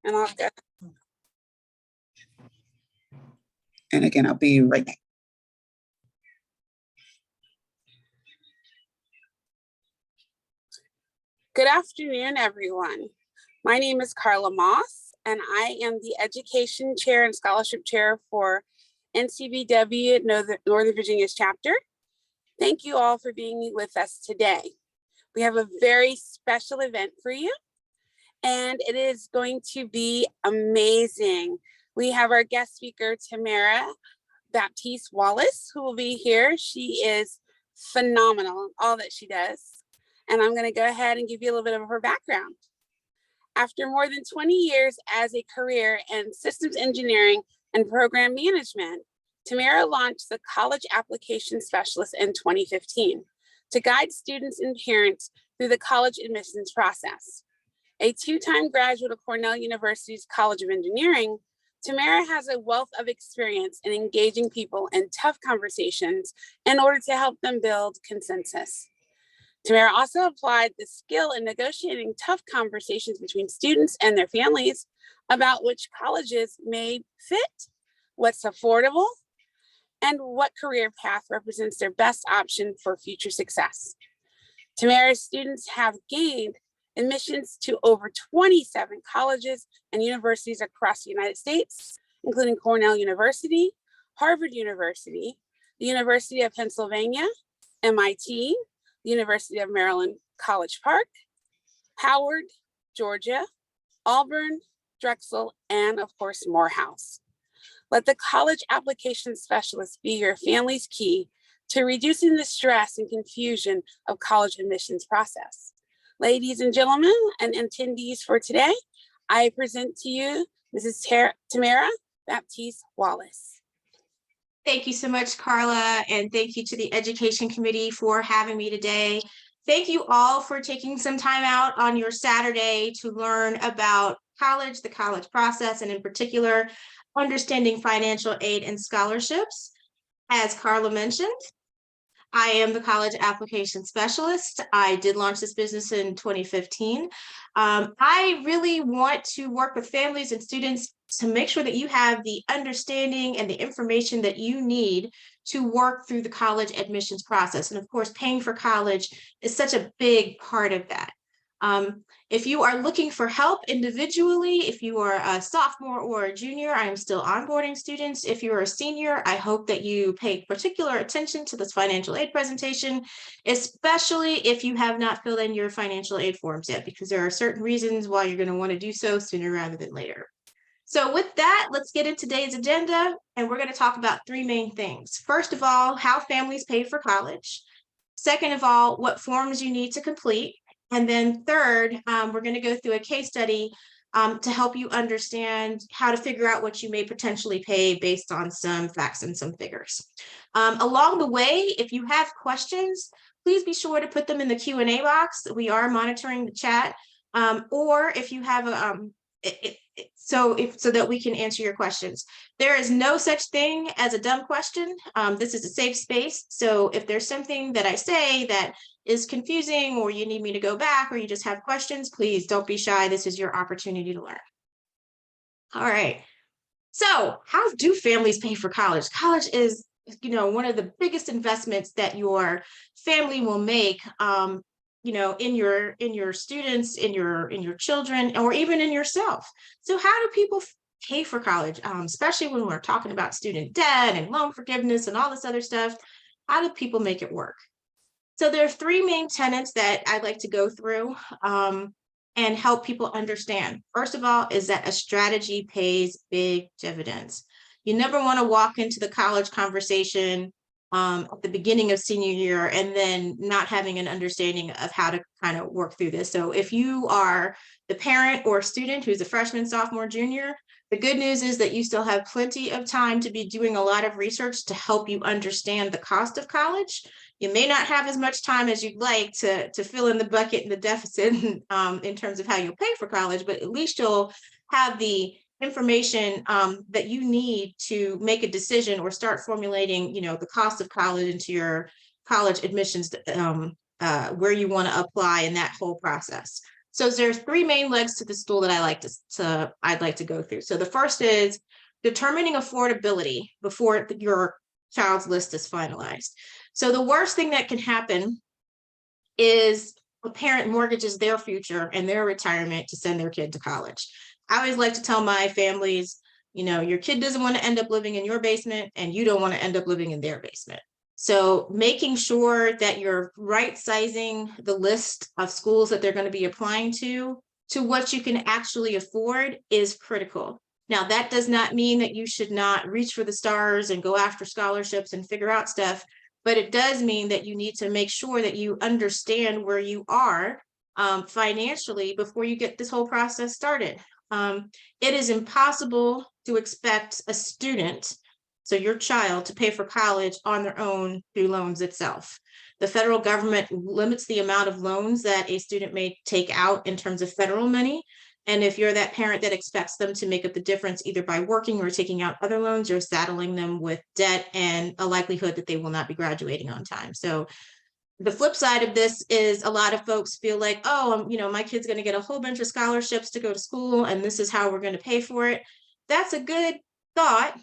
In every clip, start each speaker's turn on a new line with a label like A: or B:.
A: And I'll go.
B: And again, I'll be right back.
A: Good afternoon, everyone. My name is Carla Moss, and I am the Education Chair and Scholarship Chair for NCBW Northern Virginia's chapter. Thank you all for being with us today. We have a very special event for you, and it is going to be amazing. We have our guest speaker, Tamara Baptiste Wallace, who will be here. She is phenomenal in all that she does. And I'm going to go ahead and give you a little bit of her background. After more than 20 years as a career in systems engineering and program management, Tamara launched the College Application Specialist in 2015 to guide students and parents through the college admissions process. A two-time graduate of Cornell University's College of Engineering, Tamara has a wealth of experience in engaging people in tough conversations in order to help them build consensus. Tamara also applied the skill in negotiating tough conversations between students and their families about which colleges may fit, what's affordable, and what career path represents their best option for future success. Tamara's students have gained admissions to over 27 colleges and universities across the United States, including Cornell University, Harvard University, the University of Pennsylvania, MIT, the University of Maryland, College Park, Howard, Georgia, Auburn, Drexel, and of course, Morehouse. Let the College Application Specialist be your family's key to reducing the stress and confusion of college admissions process. Ladies and gentlemen and attendees for today, I present to you Mrs. Tamara Baptiste Wallace.
C: Thank you so much, Carla, and thank you to the Education Committee for having me today. Thank you all for taking some time out on your Saturday to learn about college, the college process, and in particular, understanding financial aid and scholarships. As Carla mentioned, I am the College Application Specialist. I did launch this business in 2015. I really want to work with families and students to make sure that you have the understanding and the information that you need to work through the college admissions process. And of course, paying for college is such a big part of that. If you are looking for help individually, if you are a sophomore or a junior, I am still onboarding students. If you're a senior, I hope that you pay particular attention to this financial aid presentation, especially if you have not filled in your financial aid forms yet, because there are certain reasons why you're going to want to do so sooner rather than later. So with that, let's get into today's agenda, and we're going to talk about three main things. First of all, how families pay for college. Second of all, what forms you need to complete. And then third, we're going to go through a case study to help you understand how to figure out what you may potentially pay based on some facts and some figures. Along the way, if you have questions, please be sure to put them in the Q&A box. We are monitoring the chat, or if you have so that we can answer your questions. There is no such thing as a dumb question. This is a safe space. So if there's something that I say that is confusing, or you need me to go back, or you just have questions, please don't be shy. This is your opportunity to learn. All right. So how do families pay for college? College is, one of the biggest investments that your family will make, in your students, in your children, or even in yourself. So how do people pay for college, especially when we're talking about student debt and loan forgiveness and all this other stuff? How do people make it work? So there are three main tenets that I'd like to go through and help people understand. First of all, is that a strategy pays big dividends. You never want to walk into the college conversation at the beginning of senior year and then not having an understanding of how to kind of work through this. So if you are the parent or student who's a freshman, sophomore, junior, the good news is that you still have plenty of time to be doing a lot of research to help you understand the cost of college. You may not have as much time as you'd like to fill in the bucket and the deficit in terms of how you'll pay for college, but at least you'll have the information that you need to make a decision or start formulating, the cost of college into your college admissions, where you want to apply in that whole process. So there's three main legs to the stool that I'd like to go through. So the first is determining affordability before your child's list is finalized. So the worst thing that can happen is a parent mortgages their future and their retirement to send their kid to college. I always like to tell my families, you know, your kid doesn't want to end up living in your basement and you don't want to end up living in their basement. So making sure that you're right sizing the list of schools that they're going to be applying to what you can actually afford is critical. Now, that does not mean that you should not reach for the stars and go after scholarships and figure out stuff, but it does mean that you need to make sure that you understand where you are financially before you get this whole process started. It is impossible to expect a student, so your child, to pay for college on their own through loans itself. The federal government limits the amount of loans that a student may take out in terms of federal money. And if you're that parent that expects them to make up the difference either by working or taking out other loans, you're saddling them with debt and a likelihood that they will not be graduating on time. So the flip side of this is a lot of folks feel like, oh, you know, my kid's going to get a whole bunch of scholarships to go to school and this is how we're going to pay for it. That's a good thought.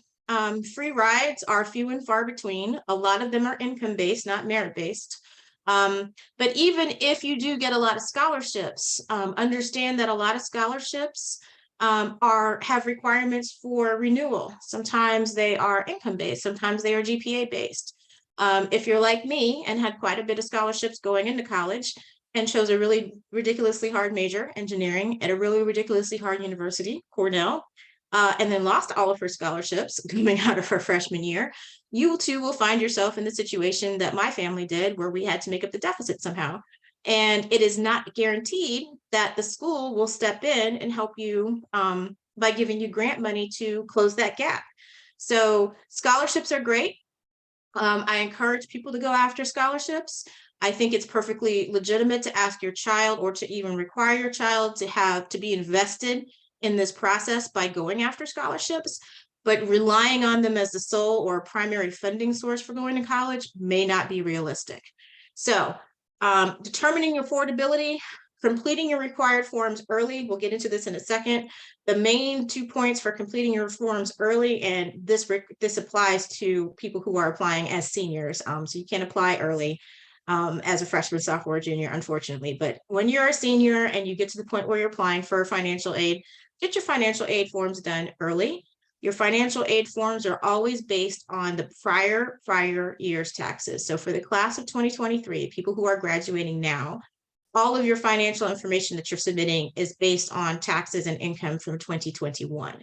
C: Free rides are few and far between. A lot of them are income-based, not merit-based. But even if you do get a lot of scholarships, understand that a lot of scholarships have requirements for renewal. Sometimes they are income-based, sometimes they are GPA-based. If you're like me and had quite a bit of scholarships going into college and chose a really ridiculously hard major, engineering, at a really ridiculously hard university, Cornell, and then lost all of her scholarships coming out of her freshman year, you too will find yourself in the situation that my family did, where we had to make up the deficit somehow. And it is not guaranteed that the school will step in and help you by giving you grant money to close that gap. So scholarships are great. I encourage people to go after scholarships. I think it's perfectly legitimate to ask your child or to even require your child to be invested in this process by going after scholarships, but relying on them as the sole or primary funding source for going to college may not be realistic. So determining affordability, completing your required forms early. We'll get into this in a second. The main 2 points for completing your forms early, and this applies to people who are applying as seniors. So you can't apply early as a freshman, sophomore, junior, unfortunately. But when you're a senior and you get to the point where you're applying for financial aid, get your financial aid forms done early. Your financial aid forms are always based on the prior year's taxes. So for the class of 2023, people who are graduating now, all of your financial information that you're submitting is based on taxes and income from 2021.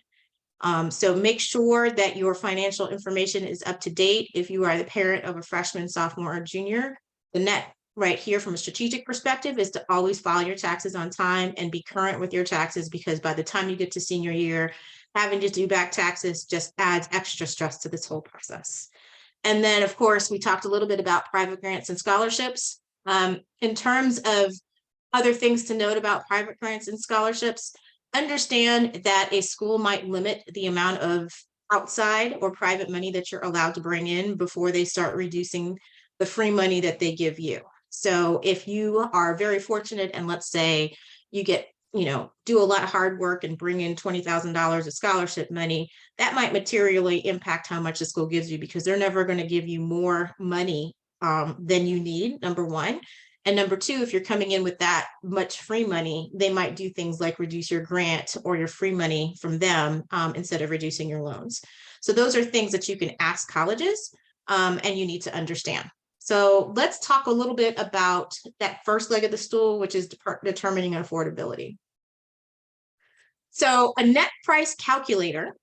C: So make sure that your financial information is up to date. If you are the parent of a freshman, sophomore, or junior, the net right here from a strategic perspective is to always file your taxes on time and be current with your taxes, because by the time you get to senior year, having to do back taxes just adds extra stress to this whole process. And then, of course, we talked a little bit about private grants and scholarships. In terms of other things to note about private grants and scholarships, understand that a school might limit the amount of outside or private money that you're allowed to bring in before they start reducing the free money that they give you. So if you are very fortunate and let's say you get, do a lot of hard work and bring in $20,000 of scholarship money, that might materially impact how much the school gives you, because they're never going to give you more money than you need, number one. And number two, if you're coming in with that much free money, they might do things like reduce your grant or your free money from them instead of reducing your loans. So those are things that you can ask colleges and you need to understand. So let's talk a little bit about that first leg of the stool, which is determining affordability. So a net price calculator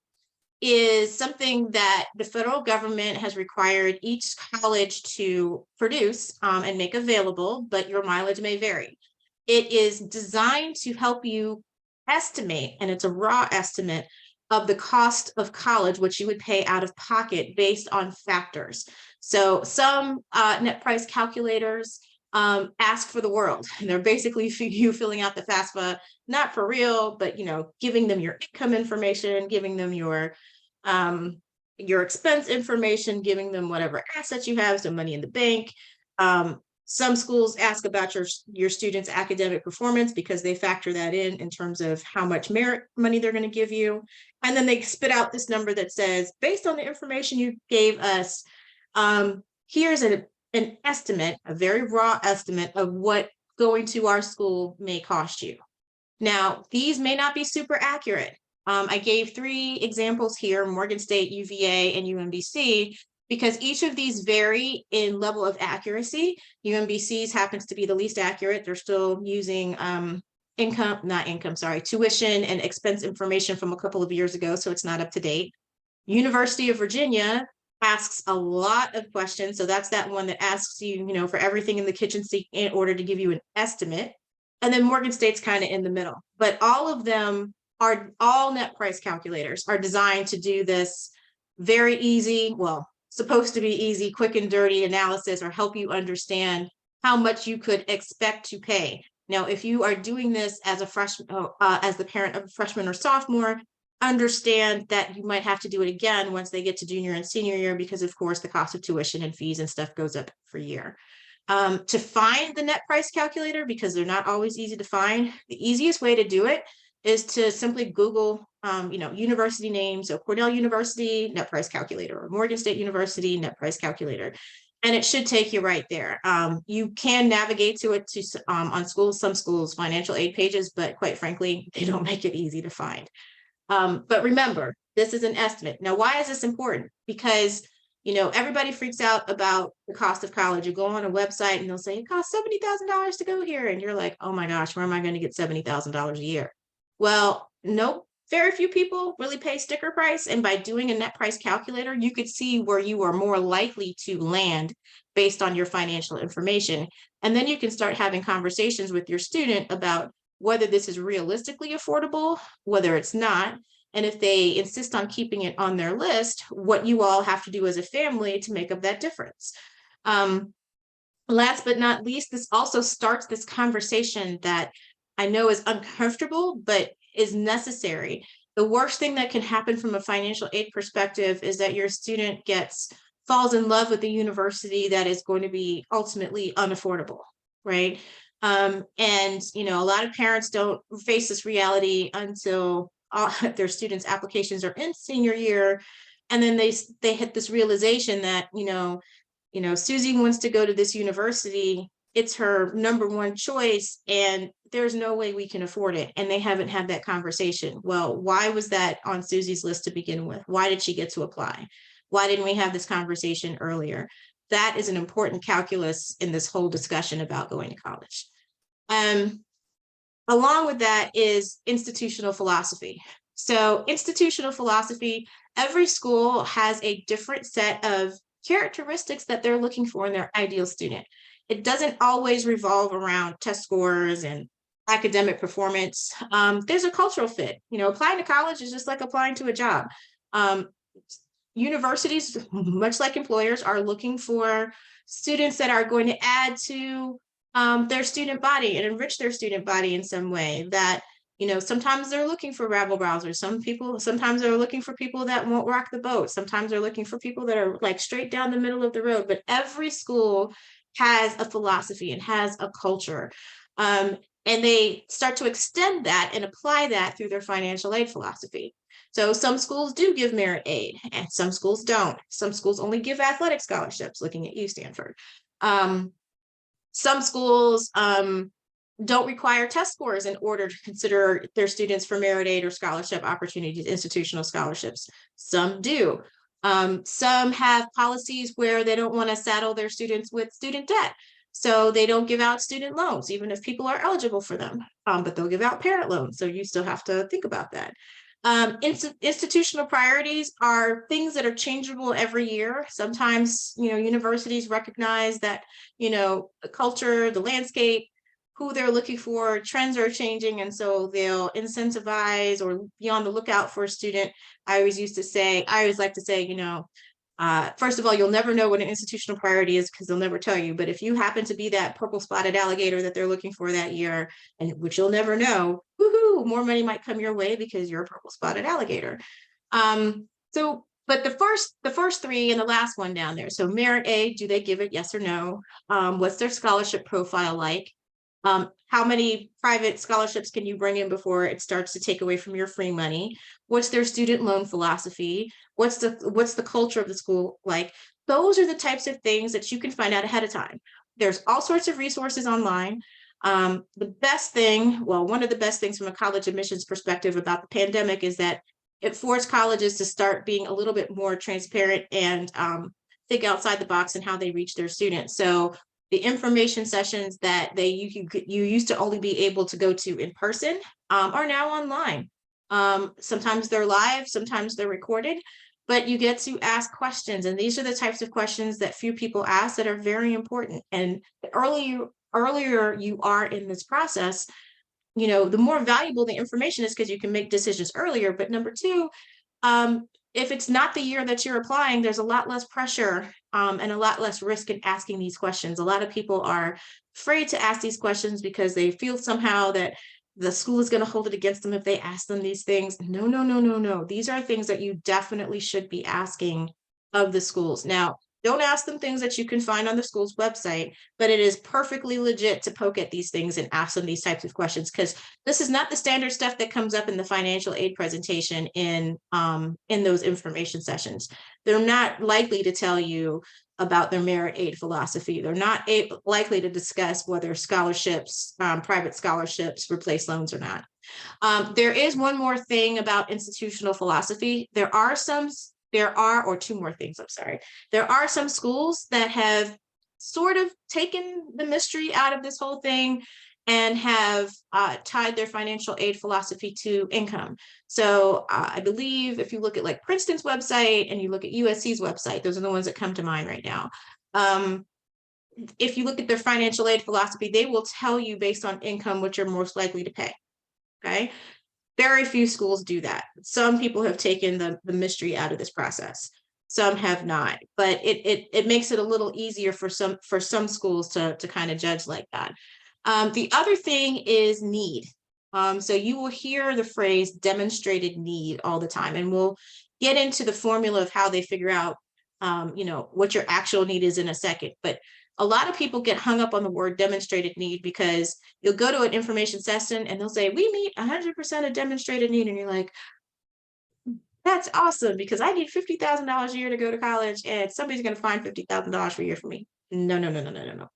C: is something that the federal government has required each college to produce and make available, but your mileage may vary. It is designed to help you estimate, and it's a raw estimate of the cost of college, which you would pay out of pocket based on factors. So some net price calculators ask for the world, and they're basically you filling out the FAFSA, not for real, but giving them your income information, giving them your expense information, giving them whatever assets you have, so money in the bank, Some schools ask about your students' academic performance because they factor that in terms of how much merit money they're going to give you. And then they spit out this number that says, based on the information you gave us, here's an estimate, a very raw estimate of what going to our school may cost you. Now, these may not be super accurate. I gave 3 examples here, Morgan State, UVA, and UMBC, because each of these vary in level of accuracy. UMBC's happens to be the least accurate. They're still using tuition and expense information from a couple of years ago, so it's not up to date. University of Virginia asks a lot of questions. So that's that one that asks you, for everything in the kitchen sink in order to give you an estimate. And then Morgan State's kind of in the middle, but all of them are all net price calculators are designed to do this very easy, well, supposed to be easy, quick and dirty analysis, or help you understand how much you could expect to pay. Now, if you are doing this as a freshman, as the parent of a freshman or sophomore, understand that you might have to do it again once they get to junior and senior year, because of course the cost of tuition and fees and stuff goes up for year. To find the net price calculator, because they're not always easy to find, the easiest way to do it is to simply Google, university names. So Cornell University, net price calculator, or Morgan State University, net price calculator. And it should take you right there. You can navigate to it on some schools' financial aid pages, but quite frankly, they don't make it easy to find. But remember, this is an estimate. Now, why is this important? Because everybody freaks out about the cost of college. You go on a website and they'll say it costs $70,000 to go here. And you're like, oh my gosh, where am I going to get $70,000 a year? Well, nope. Very few people really pay sticker price. And by doing a net price calculator, you could see where you are more likely to land based on your financial information. And then you can start having conversations with your student about whether this is realistically affordable, whether it's not. And if they insist on keeping it on their list, what you all have to do as a family to make up that difference. Last but not least, this also starts this conversation that I know is uncomfortable, but is necessary. The worst thing that can happen from a financial aid perspective is that your student falls in love with the university that is going to be ultimately unaffordable, right? And a lot of parents don't face this reality until their students' applications are in senior year, and then they hit this realization that Susie wants to go to this university. It's her number one choice, and there's no way we can afford it. And they haven't had that conversation. Well, why was that on Susie's list to begin with? Why did she get to apply? Why didn't we have this conversation earlier? That is an important calculus in this whole discussion about going to college. Along with that is institutional philosophy. So institutional philosophy, every school has a different set of characteristics that they're looking for in their ideal student. It doesn't always revolve around test scores and academic performance. There's a cultural fit. Applying to college is just like applying to a job. Universities, much like employers, are looking for students that are going to add to their student body and enrich their student body in some way. That sometimes they're looking for rabble rousers. Sometimes they're looking for people that won't rock the boat. Sometimes they're looking for people that are like straight down the middle of the road. But every school has a philosophy and has a culture. And they start to extend that and apply that through their financial aid philosophy. So some schools do give merit aid and some schools don't. Some schools only give athletic scholarships, looking at you, Stanford. Some schools don't require test scores in order to consider their students for merit aid or scholarship opportunities, institutional scholarships. Some do. Some have policies where they don't want to saddle their students with student debt. So they don't give out student loans, even if people are eligible for them, but they'll give out parent loans. So you still have to think about that. Institutional priorities are things that are changeable every year. Sometimes, universities recognize that, the culture, the landscape, who they're looking for, trends are changing. And so they'll incentivize or be on the lookout for a student. I always like to say, first of all, you'll never know what an institutional priority is because they'll never tell you. But if you happen to be that purple spotted alligator that they're looking for that year, and which you'll never know, woohoo, more money might come your way because you're a purple spotted alligator. So But the first three and the last one down there. So merit aid, do they give it? Yes or no? What's their scholarship profile like? How many private scholarships can you bring in before it starts to take away from your free money? What's their student loan philosophy? What's the culture of the school like? Those are the types of things that you can find out ahead of time. There's all sorts of resources online. The best thing, well, one of the best things from a college admissions perspective about the pandemic is that it forced colleges to start being a little bit more transparent and think outside the box in how they reach their students. So the information sessions that you used to only be able to go to in person are now online. Sometimes they're live, sometimes they're recorded, but you get to ask questions. And these are the types of questions that few people ask that are very important. And the earlier you are in this process, you know, the more valuable the information is because you can make decisions earlier. But number two, if it's not the year that you're applying, there's a lot less pressure and a lot less risk in asking these questions. A lot of people are afraid to ask these questions because they feel somehow that the school is going to hold it against them if they ask them these things. No, no, no, no, no. These are things that you definitely should be asking of the schools. Now, don't ask them things that you can find on the school's website, but it is perfectly legit to poke at these things and ask them these types of questions, because this is not the standard stuff that comes up in the financial aid presentation in those information sessions. They're not likely to tell you about their merit aid philosophy. They're not likely to discuss whether scholarships, private scholarships replace loans or not. There is one more thing about institutional philosophy. Or two more things, I'm sorry. There are some schools that have sort of taken the mystery out of this whole thing and have tied their financial aid philosophy to income. So I believe if you look at like Princeton's website and you look at USC's website, those are the ones that come to mind right now. If you look at their financial aid philosophy, they will tell you based on income what you're most likely to pay, okay? Very few schools do that. Some people have taken the mystery out of this process. Some have not, but it makes it a little easier for some schools to kind of judge like that. The other thing is need. So you will hear the phrase demonstrated need all the time, and we'll get into the formula of how they figure out, you know, what your actual need is in a second. But a lot of people get hung up on the word demonstrated need because you'll go to an information session and they'll say, we meet 100% of demonstrated need. And you're like, that's awesome, because I need $50,000 a year to go to college and somebody's going to find $50,000 a year for me. No, no, no, no, no, no, no.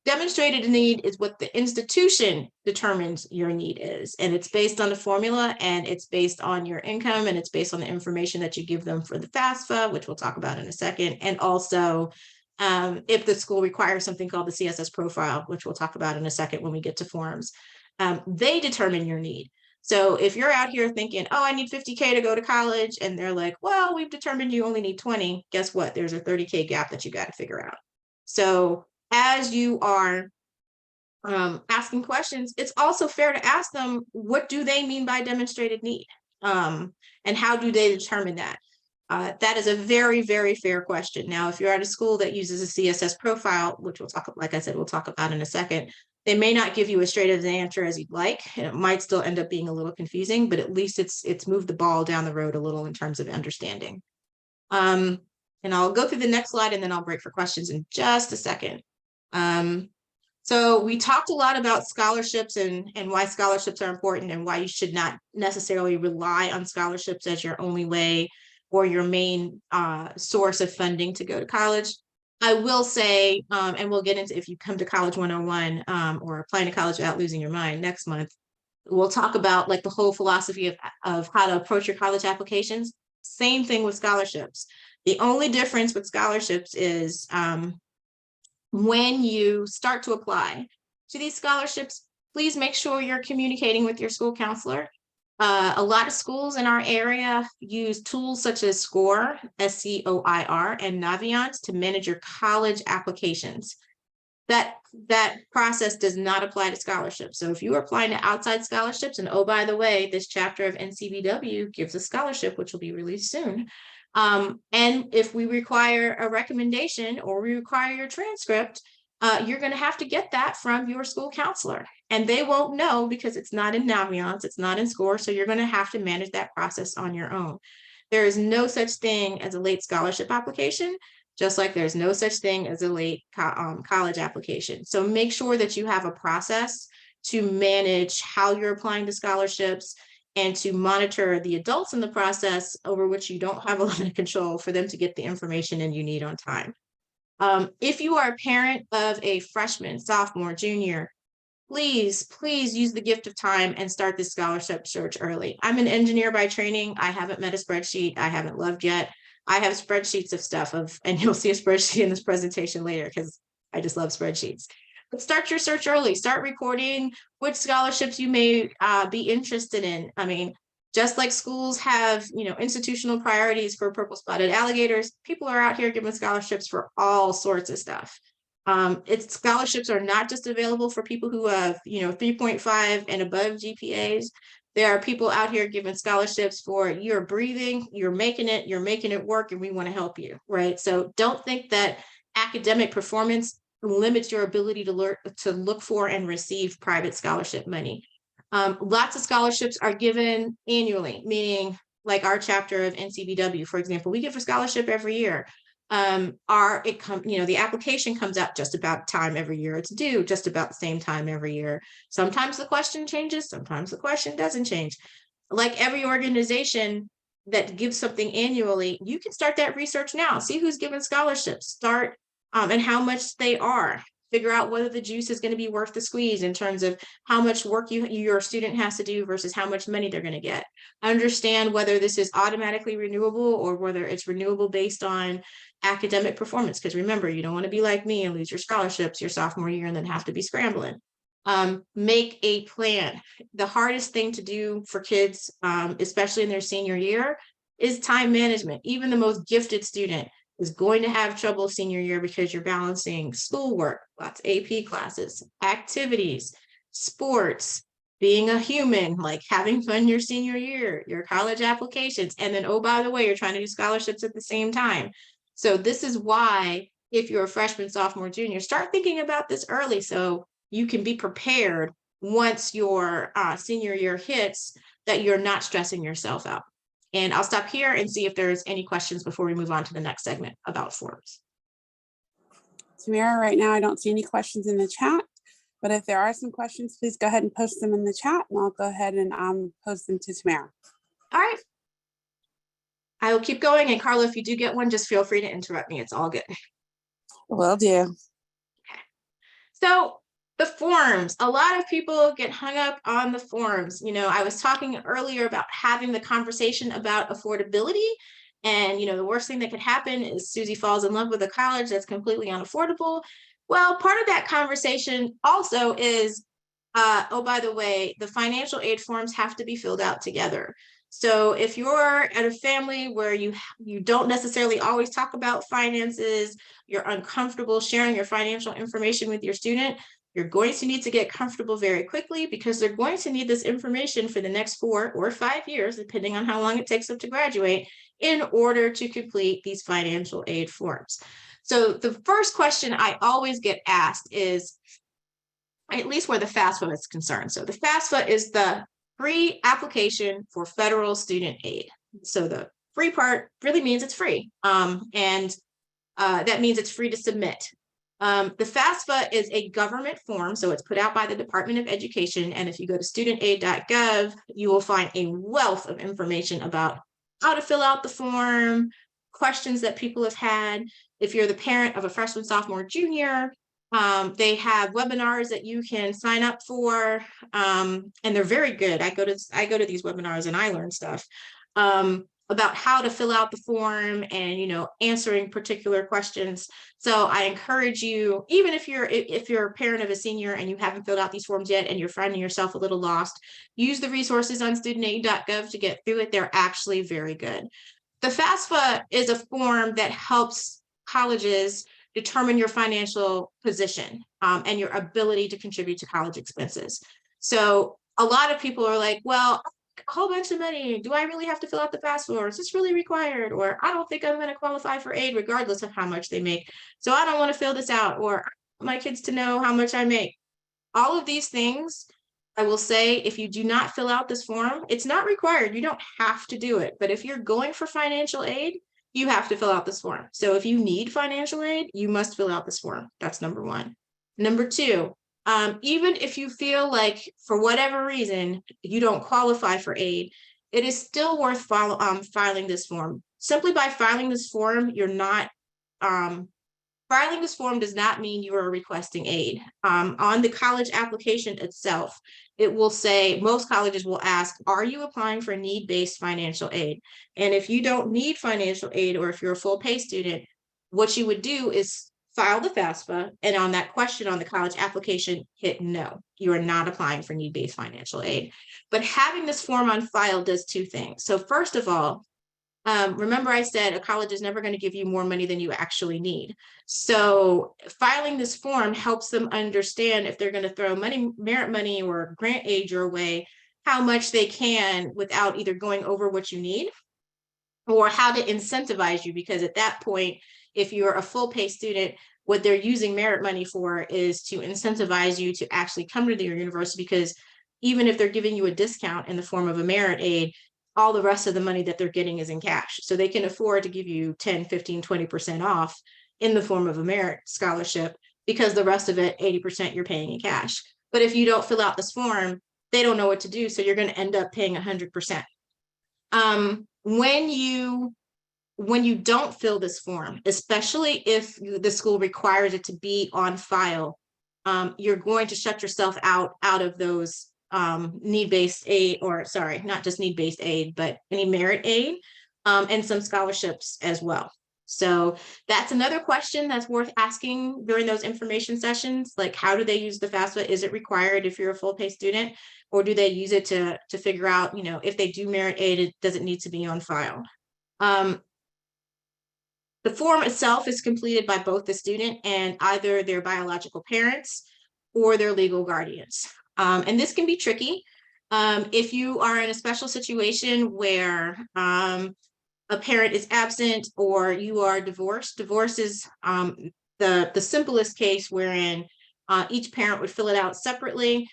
C: Demonstrated need is what the institution determines your need is. And it's based on the formula, and it's based on your income, and it's based on the information that you give them for the FAFSA, which we'll talk about in a second. And also, if the school requires something called the CSS profile, which we'll talk about in a second when we get to forms, they determine your need. So if you're out here thinking, oh, I need 50K to go to college, and they're like, well, we've determined you only need 20, guess what? There's a 30K gap that you got to figure out. So as you are asking questions, it's also fair to ask them, what do they mean by demonstrated need? And how do they determine that? That is a very, very fair question. Now, if you're at a school that uses a CSS profile, which we'll talk, like I said, we'll talk about in a second, they may not give you as straight of an answer as you'd like, and it might still end up being a little confusing, but at least it's moved the ball down the road a little in terms of understanding. And I'll go through the next slide and then I'll break for questions in just a second. So we talked a lot about scholarships and why scholarships are important and why you should not necessarily rely on scholarships as your only way or your main source of funding to go to college. I will say, and we'll get into if you come to College 101 or applying to college without losing your mind next month, we'll talk about like the whole philosophy of how to approach your college applications. Same thing with scholarships. The only difference with scholarships is when you start to apply to these scholarships, please make sure you're communicating with your school counselor. A lot of schools in our area use tools such as SCOIR, SCOIR, and Naviance to manage your college applications. That process does not apply to scholarships. So if you are applying to outside scholarships, and oh, by the way, this chapter of NCBW gives a scholarship, which will be released soon. And if we require a recommendation or we require your transcript, you're going to have to get that from your school counselor, and they won't know because it's not in Naviance, it's not in SCOIR, so you're going to have to manage that process on your own. There is no such thing as a late scholarship application, just like there's no such thing as a late college application. So make sure that you have a process to manage how you're applying to scholarships and to monitor the adults in the process over which you don't have a lot of control for them to get the information and you need on time. If you are a parent of a freshman, sophomore, junior, please use the gift of time and start this scholarship search early. I'm an engineer by training. I haven't met a spreadsheet I haven't loved yet. I have spreadsheets of stuff and you'll see a spreadsheet in this presentation later because I just love spreadsheets. But start your search early. Start recording which scholarships you may be interested in. I mean, just like schools have, institutional priorities for purple spotted alligators, people are out here giving scholarships for all sorts of stuff. Its scholarships are not just available for people who have, 3.5 and above GPAs. There are people out here giving scholarships for you're breathing, you're making it work, and we want to help you, right? So don't think that academic performance limits your ability to look for and receive private scholarship money. Lots of scholarships are given annually, meaning like our chapter of NCBW, for example, we give a scholarship every year. The application comes out just about time every year. It's due just about the same time every year. Sometimes the question changes, sometimes the question doesn't change. Like every organization that gives something annually, you can start that research now. See who's giving scholarships, start and how much they are. Figure out whether the juice is going to be worth the squeeze in terms of how much work your student has to do versus how much money they're going to get. Understand whether this is automatically renewable or whether it's renewable based on academic performance. Because remember, you don't want to be like me and lose your scholarships your sophomore year and then have to be scrambling. Make a plan. The hardest thing to do for kids, especially in their senior year, is time management. Even the most gifted student is going to have trouble senior year because you're balancing schoolwork, lots of AP classes, activities, sports, being a human, like having fun your senior year, your college applications, and then, oh, by the way, you're trying to do scholarships at the same time. So this is why, if you're a freshman, sophomore, junior, start thinking about this early so you can be prepared once your senior year hits, that you're not stressing yourself out. And I'll stop here and see if there's any questions before we move on to the next segment about forms.
A: Tamara, right now I don't see any questions in the chat, but if there are some questions, please go ahead and post them in the chat and I'll go ahead and post them to Tamara.
C: All right. I will keep going. And Carla, if you do get one, just feel free to interrupt me. It's all good.
A: Will do.
C: Okay. So the forms, a lot of people get hung up on the forms. I was talking earlier about having the conversation about affordability. And, the worst thing that could happen is Susie falls in love with a college that's completely unaffordable. Well, part of that conversation also is, oh, by the way, the financial aid forms have to be filled out together. So if you're at a family where you don't necessarily always talk about finances, you're uncomfortable sharing your financial information with your student, you're going to need to get comfortable very quickly because they're going to need this information for the next 4 or 5 years, depending on how long it takes them to graduate, in order to complete these financial aid forms. So the first question I always get asked is, at least where the FAFSA is concerned. So the FAFSA is the free application for federal student aid. So the free part really means it's free. And that means it's free to submit. The FAFSA is a government form, so it's put out by the Department of Education. And if you go to studentaid.gov, you will find a wealth of information about how to fill out the form, questions that people have had. If you're the parent of a freshman, sophomore, junior, they have webinars that you can sign up for, and they're very good. I go to these webinars and I learn stuff about how to fill out the form and answering particular questions. So I encourage you, even if you're a parent of a senior and you haven't filled out these forms yet and you're finding yourself a little lost, use the resources on studentaid.gov to get through it. They're actually very good. The FAFSA is a form that helps colleges determine your financial position and your ability to contribute to college expenses. So a lot of people are like, well, a whole bunch of money. Do I really have to fill out the FAFSA, or is this really required? Or I don't think I'm going to qualify for aid regardless of how much they make. So I don't want to fill this out, or I want my kids to know how much I make. All of these things I will say, if you do not fill out this form, it's not required. You don't have to do it. But if you're going for financial aid, you have to fill out this form. So if you need financial aid, you must fill out this form. That's number one. Number two, even if you feel like for whatever reason you don't qualify for aid, it is still worth filing this form. Simply by filing this form, you're not filing this form does not mean you are requesting aid. On the college application itself, it will say, most colleges will ask, are you applying for need-based financial aid? And if you don't need financial aid, or if you're a full pay student, what you would do is file the FAFSA, and on that question on the college application, hit no, you are not applying for need-based financial aid. But having this form on file does two things. So first of all, remember I said a college is never going to give you more money than you actually need. So filing this form helps them understand if they're going to throw merit money or grant aid your way, how much they can without either going over what you need or how to incentivize you. Because at that point, if you're a full pay student, what they're using merit money for is to incentivize you to actually come to their university, because even if they're giving you a discount in the form of a merit aid, all the rest of the money that they're getting is in cash. So they can afford to give you 10, 15, 20% off in the form of a merit scholarship, because the rest of it, 80%, you're paying in cash. But if you don't fill out this form, they don't know what to do. So you're going to end up paying 100%. When you don't fill this form, especially if the school requires it to be on file, you're going to shut yourself out of those need-based aid, or sorry, not just need-based aid, but any merit aid, and some scholarships as well. So that's another question that's worth asking during those information sessions. Like, how do they use the FAFSA? Is it required if you're a full pay student, or do they use it to figure out, if they do merit aid, does it need to be on file? The form itself is completed by both the student and either their biological parents or their legal guardians. And this can be tricky. If you are in a special situation where a parent is absent or you are divorced, divorce is the simplest case, wherein each parent would fill it out separately,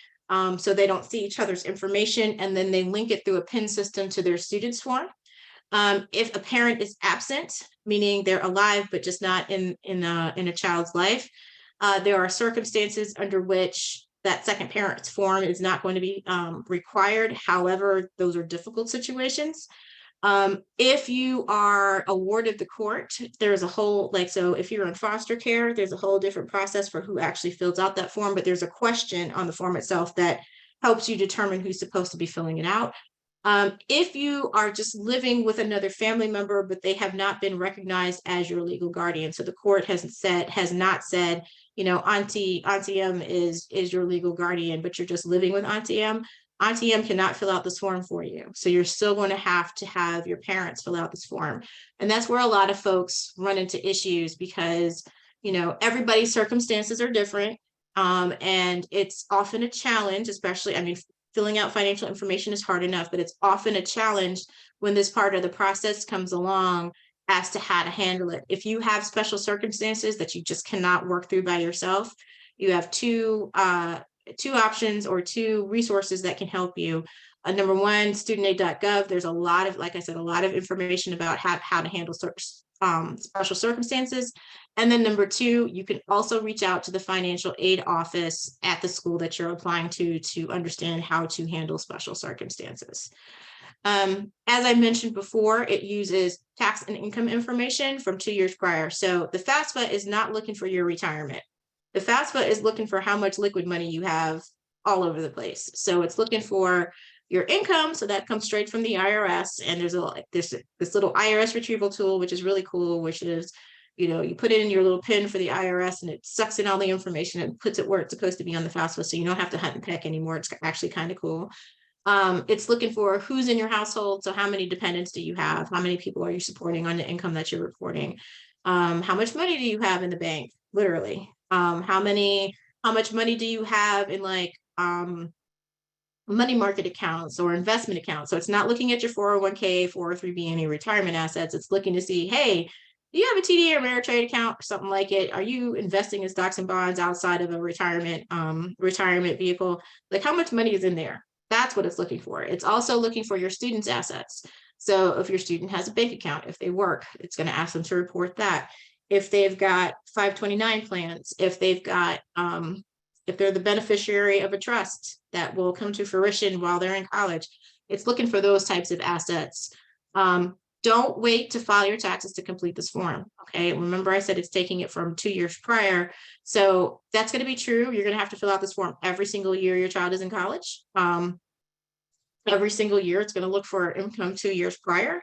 C: so they don't see each other's information, and then they link it through a PIN system to their student's form. If a parent is absent, meaning they're alive but just not in a child's life, there are circumstances under which that second parent's form is not going to be required. However, those are difficult situations. If you are a ward of the court, there's a whole, so if you're in foster care, there's a whole different process for who actually fills out that form, but there's a question on the form itself that helps you determine who's supposed to be filling it out. If you are just living with another family member, but they have not been recognized as your legal guardian, so the court has not said, Auntie M is your legal guardian, but you're just living with Auntie M. Auntie M cannot fill out this form for you. So you're still going to have your parents fill out this form. And that's where a lot of folks run into issues, because, everybody's circumstances are different. And it's often a challenge, especially, filling out financial information is hard enough, but it's often a challenge when this part of the process comes along as to how to handle it. If you have special circumstances that you just cannot work through by yourself, you have two options or two resources that can help you. Number one, studentaid.gov. There's a lot of, like I said, a lot of information about how to handle special circumstances. And then number two, you can also reach out to the financial aid office at the school that you're applying to understand how to handle special circumstances. As I mentioned before, it uses tax and income information from 2 years prior. So the FAFSA is not looking for your retirement. The FAFSA is looking for how much liquid money you have all over the place. So it's looking for your income, so that comes straight from the IRS. And there's this little IRS retrieval tool, which is really cool, which is, you put it in your little PIN for the IRS, and it sucks in all the information and puts it where it's supposed to be on the FAFSA, so you don't have to hunt and peck anymore. It's actually kind of cool. It's looking for who's in your household. So how many dependents do you have? How many people are you supporting on the income that you're reporting? How much money do you have in the bank? Literally. How much money do you have in money market accounts or investment accounts? So it's not looking at your 401k, 403b, any retirement assets. It's looking to see, hey, Do you have a TD or Ameritrade account or something like it? Are you investing in stocks and bonds outside of a retirement vehicle? Like, how much money is in there? That's what it's looking for. It's also looking for your students' assets. So if your student has a bank account, if they work, it's going to ask them to report that. If they've got 529 plans, if they've got, if they're the beneficiary of a trust that will come to fruition while they're in college, it's looking for those types of assets. Don't wait to file your taxes to complete this form. Okay, remember I said it's taking it from 2 years prior. So that's going to be true. You're going to have to fill out this form every single year your child is in college. Every single year, it's going to look for income 2 years prior.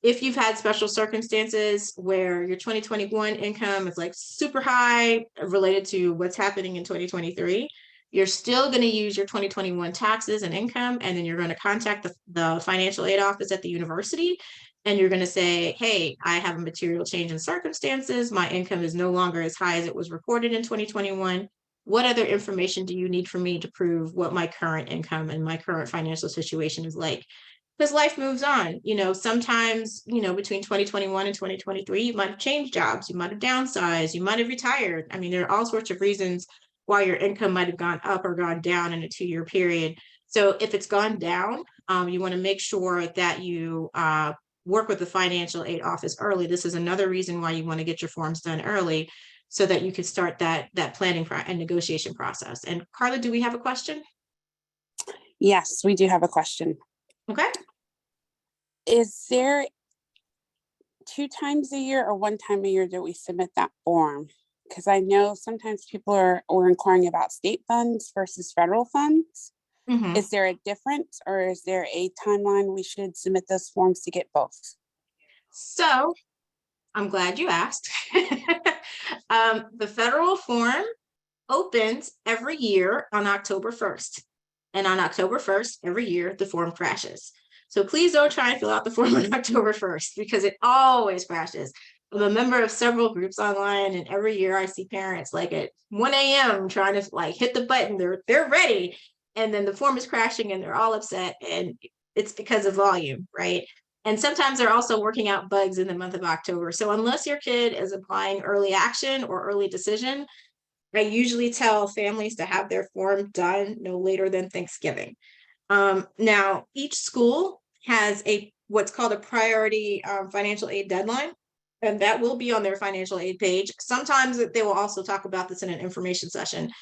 C: If you've had special circumstances where your 2021 income is like super high related to what's happening in 2023, you're still going to use your 2021 taxes and income, and then you're going to contact the financial aid office at the university, and you're going to say, hey, I have a material change in circumstances. My income is no longer as high as it was reported in 2021. What other information do you need from me to prove what my current income and my current financial situation is like? Because life moves on. You know, sometimes, you know, between 2021 and 2023, you might have changed jobs, you might have downsized, you might have retired. I mean, there are all sorts of reasons why your income might have gone up or gone down in a 2-year period. So if it's gone down, you want to make sure that you work with the financial aid office early. This is another reason why you want to get your forms done early, so that you can start that planning and negotiation process. And Carla, do we have a question?
A: Yes, we do have a question.
C: Okay.
A: Is there 2 times a year or 1 time a year that we submit that form? Because I know sometimes people are inquiring about state funds versus federal funds.
C: Mhm.
A: Is there a difference, or is there a timeline we should submit those forms to get both?
C: So I'm glad you asked. The federal form opens every year on October 1st. And on October 1st, every year, the form crashes. So please don't try and fill out the form on October 1st, because it always crashes. I'm a member of several groups online, and every year I see parents like at 1 a.m. trying to like hit the button. They're ready. And then the form is crashing and they're all upset. And it's because of volume, right? And sometimes they're also working out bugs in the month of October. So unless your kid is applying early action or early decision, I usually tell families to have their form done no later than Thanksgiving. Now, each school has what's called a priority financial aid deadline, and that will be on their financial aid page. Sometimes they will also talk about this in an information session.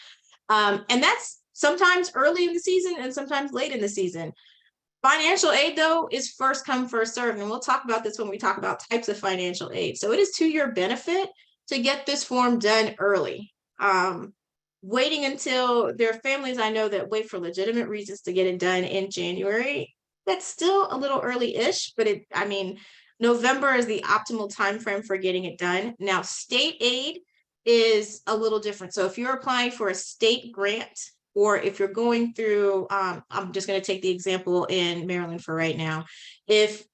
C: And that's sometimes early in the season and sometimes late in the season. Financial aid, though, is first come, first served. And we'll talk about this when we talk about types of financial aid. So it is to your benefit to get this form done early. Waiting until there are families I know that wait for legitimate reasons to get it done in January. That's still a little early-ish, but November is the optimal time frame for getting it done. Now, state aid is a little different. So if you're applying for a state grant, or if you're going through, I'm just going to take the example in Maryland for right now. If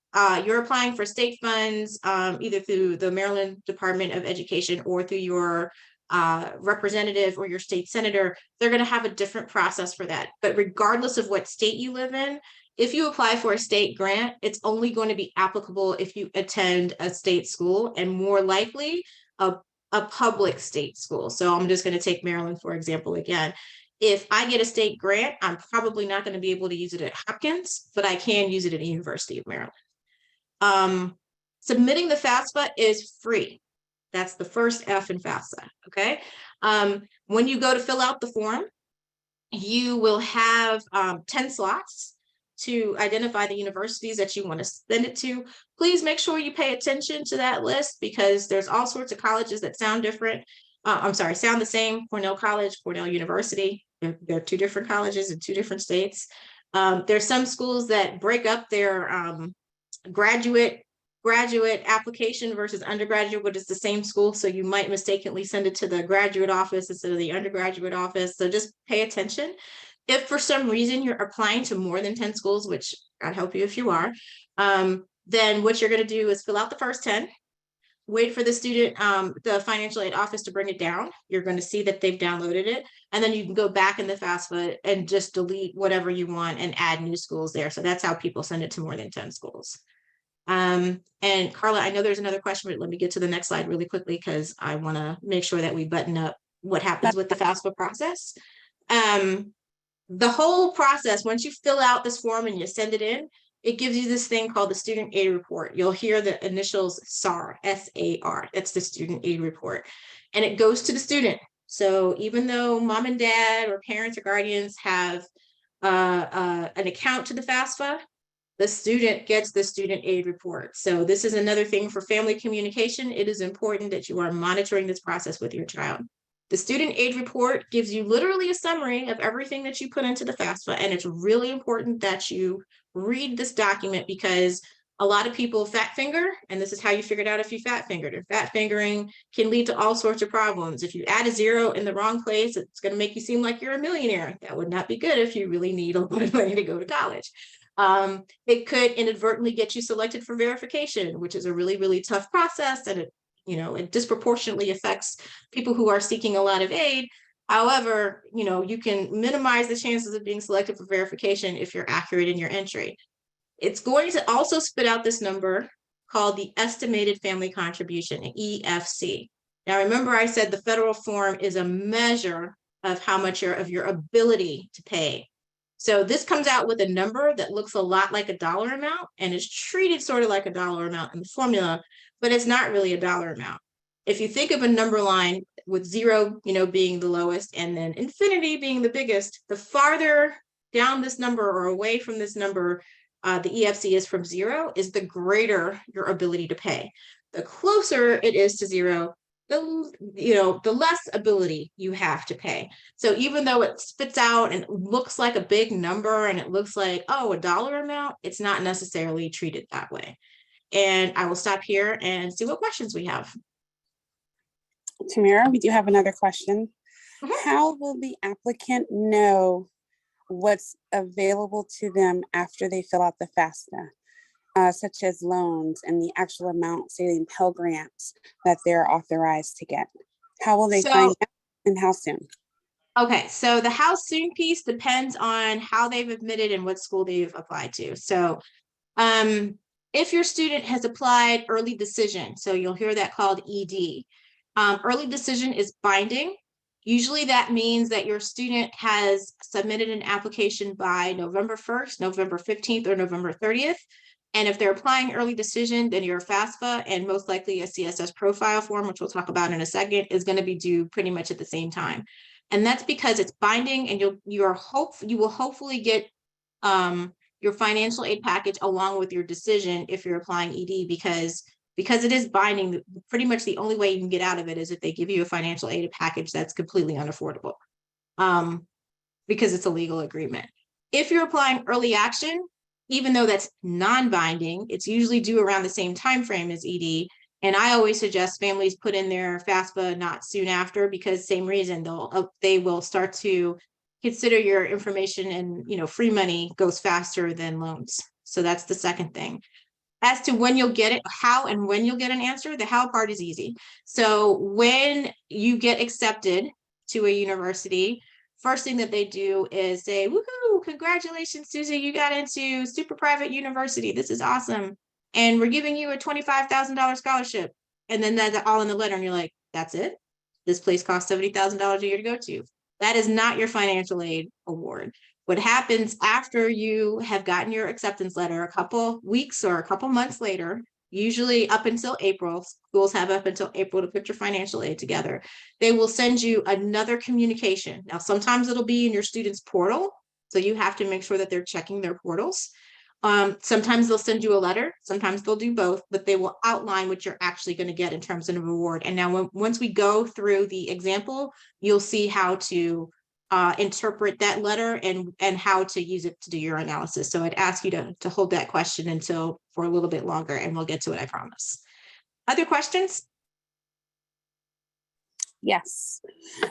C: you're applying for state funds, either through the Maryland Department of Education or through your representative or your state senator, they're going to have a different process for that. But regardless of what state you live in, if you apply for a state grant, it's only going to be applicable if you attend a state school, and more likely a public state school. So I'm just going to take Maryland, for example, again. If I get a state grant, I'm probably not going to be able to use it at Hopkins, but I can use it at the University of Maryland. Submitting the FAFSA is free. That's the first F in FAFSA, okay? When you go to fill out the form, you will have 10 slots to identify the universities that you want to send it to. Please make sure you pay attention to that list, because there's all sorts of colleges that sound different. Sound the same. Cornell College, Cornell University. They're 2 different colleges in 2 different states. There's some schools that break up their graduate application versus undergraduate, but it's the same school. So you might mistakenly send it to the graduate office instead of the undergraduate office. So just pay attention. If for some reason you're applying to more than 10 schools, which God help you if you are, then what you're going to do is fill out the first 10. Wait for the student, the financial aid office to bring it down. You're going to see that they've downloaded it. And then you can go back in the FAFSA and just delete whatever you want and add new schools there. So that's how people send it to more than 10 schools. And And Carla, I know there's another question, but let me get to the next slide really quickly because I want to make sure that we button up what happens with the FAFSA process. The whole process, once you fill out this form and you send it in, it gives you this thing called the student aid report. You'll hear the initials SAR, S-A-R. That's the student aid report. And it goes to the student. So even though mom and dad or parents or guardians have an account to the FAFSA, the student gets the student aid report. So this is another thing for family communication. It is important that you are monitoring this process with your child. The student aid report gives you literally a summary of everything that you put into the FAFSA, and it's really important that you read this document because a lot of people fat finger, and this is how you figured out if you fat fingered. And fat fingering can lead to all sorts of problems. If you add a 0 in the wrong place, it's going to make you seem like you're a millionaire. That would not be good if you really need a lot of money to go to college. It could inadvertently get you selected for verification, which is a really, really tough process, and it disproportionately affects people who are seeking a lot of aid. However, you can minimize the chances of being selected for verification if you're accurate in your entry. It's going to also spit out this number called the estimated family contribution, EFC. Now, remember I said the federal form is a measure of how much of your ability to pay. So this comes out with a number that looks a lot like a dollar amount and is treated sort of like a dollar amount in the formula, but it's not really a dollar amount. If you think of a number line with 0, being the lowest and then infinity being the biggest, the farther down this number or away from this number the EFC is from 0, is the greater your ability to pay. The closer it is to 0, the less ability you have to pay. So even though it spits out and looks like a big number and it looks like, oh, a dollar amount, it's not necessarily treated that way. And I will stop here and see what questions we have.
A: Tamara, we do have another question. How will the applicant know what's available to them after they fill out the FAFSA, such as loans and the actual amount, say in Pell Grants, that they're authorized to get? How will they find out and how soon?
C: Okay, so the how soon piece depends on how they've admitted and what school they've applied to. So if your student has applied early decision, so you'll hear that called ED. Early decision is binding. Usually that means that your student has submitted an application by November 1st, November 15th, or November 30th. And if they're applying early decision, then your FAFSA and most likely a CSS profile form, which we'll talk about in a second, is going to be due pretty much at the same time. And that's because it's binding, and you will hopefully get your financial aid package along with your decision if you're applying ED, because it is binding. Pretty much the only way you can get out of it is if they give you a financial aid package that's completely unaffordable, because it's a legal agreement. If you're applying early action, even though that's non-binding, it's usually due around the same time frame as ED. And I always suggest families put in their FAFSA not soon after, because same reason, they will start to consider your information, and free money goes faster than loans. So that's the second thing. As to when you'll get it, how and when you'll get an answer, the how part is easy. So when you get accepted to a university, first thing that they do is say, woohoo, congratulations, Susie, you got into super private university. This is awesome. And we're giving you a $25,000 scholarship. And then that's all in the letter. And you're like, that's it? This place costs $70,000 a year to go to. That is not your financial aid award. What happens after you have gotten your acceptance letter a couple weeks or a couple months later, usually up until April, schools have up until April to put your financial aid together. They will send you another communication. Now, sometimes it'll be in your student's portal, so you have to make sure that they're checking their portals. Sometimes they'll send you a letter, sometimes they'll do both, but they will outline what you're actually going to get in terms of an award. And now once we go through the example, you'll see how to interpret that letter and how to use it to do your analysis. So I'd ask you to hold that question for a little bit longer, and we'll get to it, I promise. Other questions?
A: Yes.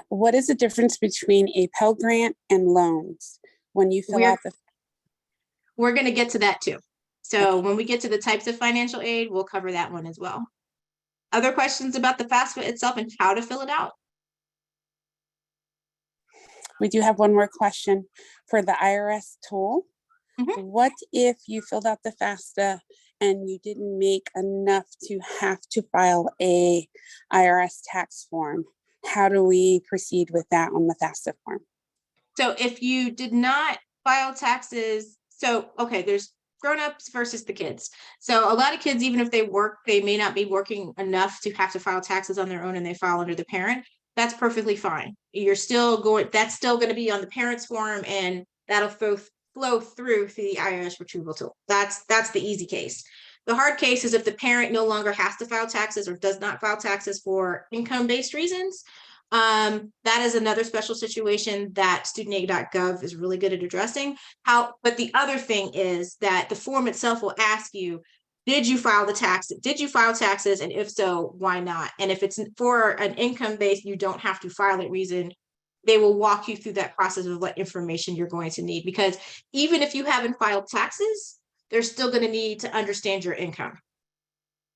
A: What is the difference between a Pell Grant and loans when you fill out the?
C: We're going to get to that too. So when we get to the types of financial aid, we'll cover that one as well. Other questions about the FAFSA itself and how to fill it out?
A: We do have one more question for the IRS tool.
C: Mm-hmm.
A: What if you filled out the FAFSA and you didn't make enough to have to file a IRS tax form, how do we proceed with that on the FAFSA form?
C: So if you did not file taxes, so, okay, there's grown-ups versus the kids. So a lot of kids, even if they work, they may not be working enough to have to file taxes on their own and they file under the parent. That's perfectly fine. You're still going, that's still going to be on the parent's form, and that'll flow through the IRS retrieval tool. That's the easy case. The hard case is if the parent no longer has to file taxes or does not file taxes for income-based reasons. That is another special situation that studentaid.gov is really good at addressing. But the other thing is that the form itself will ask you, did you file the taxes? Did you file taxes? And if so, why not? And if it's for an income-based, you don't have to file it reason, they will walk you through that process of what information you're going to need. Because even if you haven't filed taxes, they're still going to need to understand your income.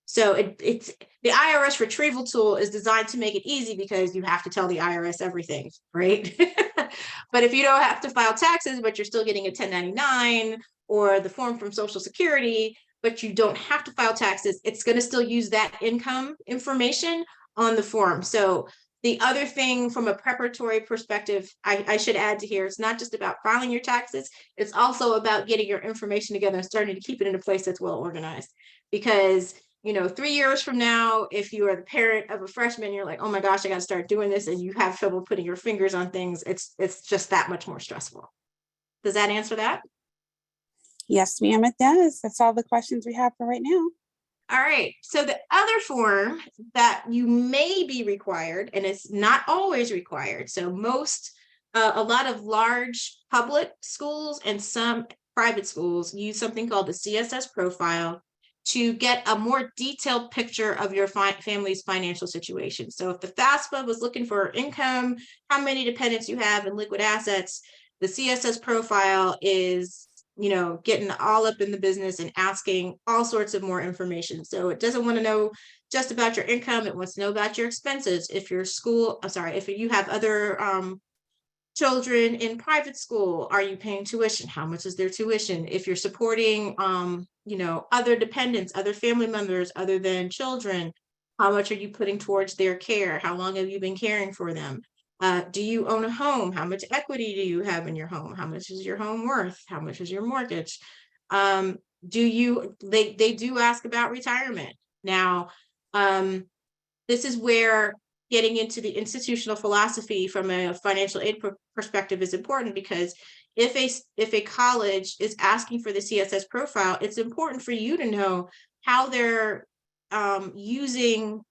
C: So it's the IRS retrieval tool is designed to make it easy because you have to tell the IRS everything, right? But if you don't have to file taxes, but you're still getting a 1099 or the form from Social Security, but you don't have to file taxes, it's going to still use that income information on the form. So the other thing from a preparatory perspective, I should add to here, it's not just about filing your taxes, it's also about getting your information together and starting to keep it in a place that's well organized. Because 3 years from now, if you are the parent of a freshman, you're like, oh my gosh, I got to start doing this, and you have trouble putting your fingers on things, it's just that much more stressful. Does that answer that?
A: Yes, ma'am, it does. That's all the questions we have for right now.
C: All right, so the other form that you may be required, and it's not always required, so a lot of large public schools and some private schools use something called the CSS Profile to get a more detailed picture of your family's financial situation. So if the FAFSA was looking for income, how many dependents you have, and liquid assets, the CSS Profile is getting all up in the business and asking all sorts of more information. So it doesn't want to know just about your income, it wants to know about your expenses. If your school, if you have other children in private school, are you paying tuition? How much is their tuition? If you're supporting other dependents, other family members other than children, how much are you putting towards their care? How long have you been caring for them? Do you own a home? How much equity do you have in your home? How much is your home worth? How much is your mortgage? They do ask about retirement. Now, this is where getting into the institutional philosophy from a financial aid perspective is important, because if a college is asking for the CSS Profile, it's important for you to know how they're using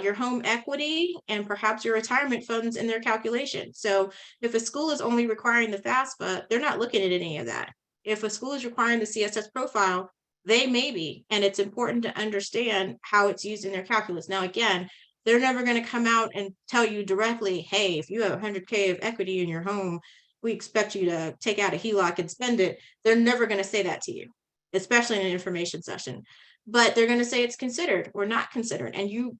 C: your home equity and perhaps your retirement funds in their calculation. So if a school is only requiring the FAFSA, they're not looking at any of that. If a school is requiring the CSS Profile, they may be, and it's important to understand how it's used in their calculus. Now, again, they're never going to come out and tell you directly, hey, if you have 100K of equity in your home, we expect you to take out a HELOC and spend it. They're never going to say that to you, especially in an information session. But they're going to say it's considered or not considered. And you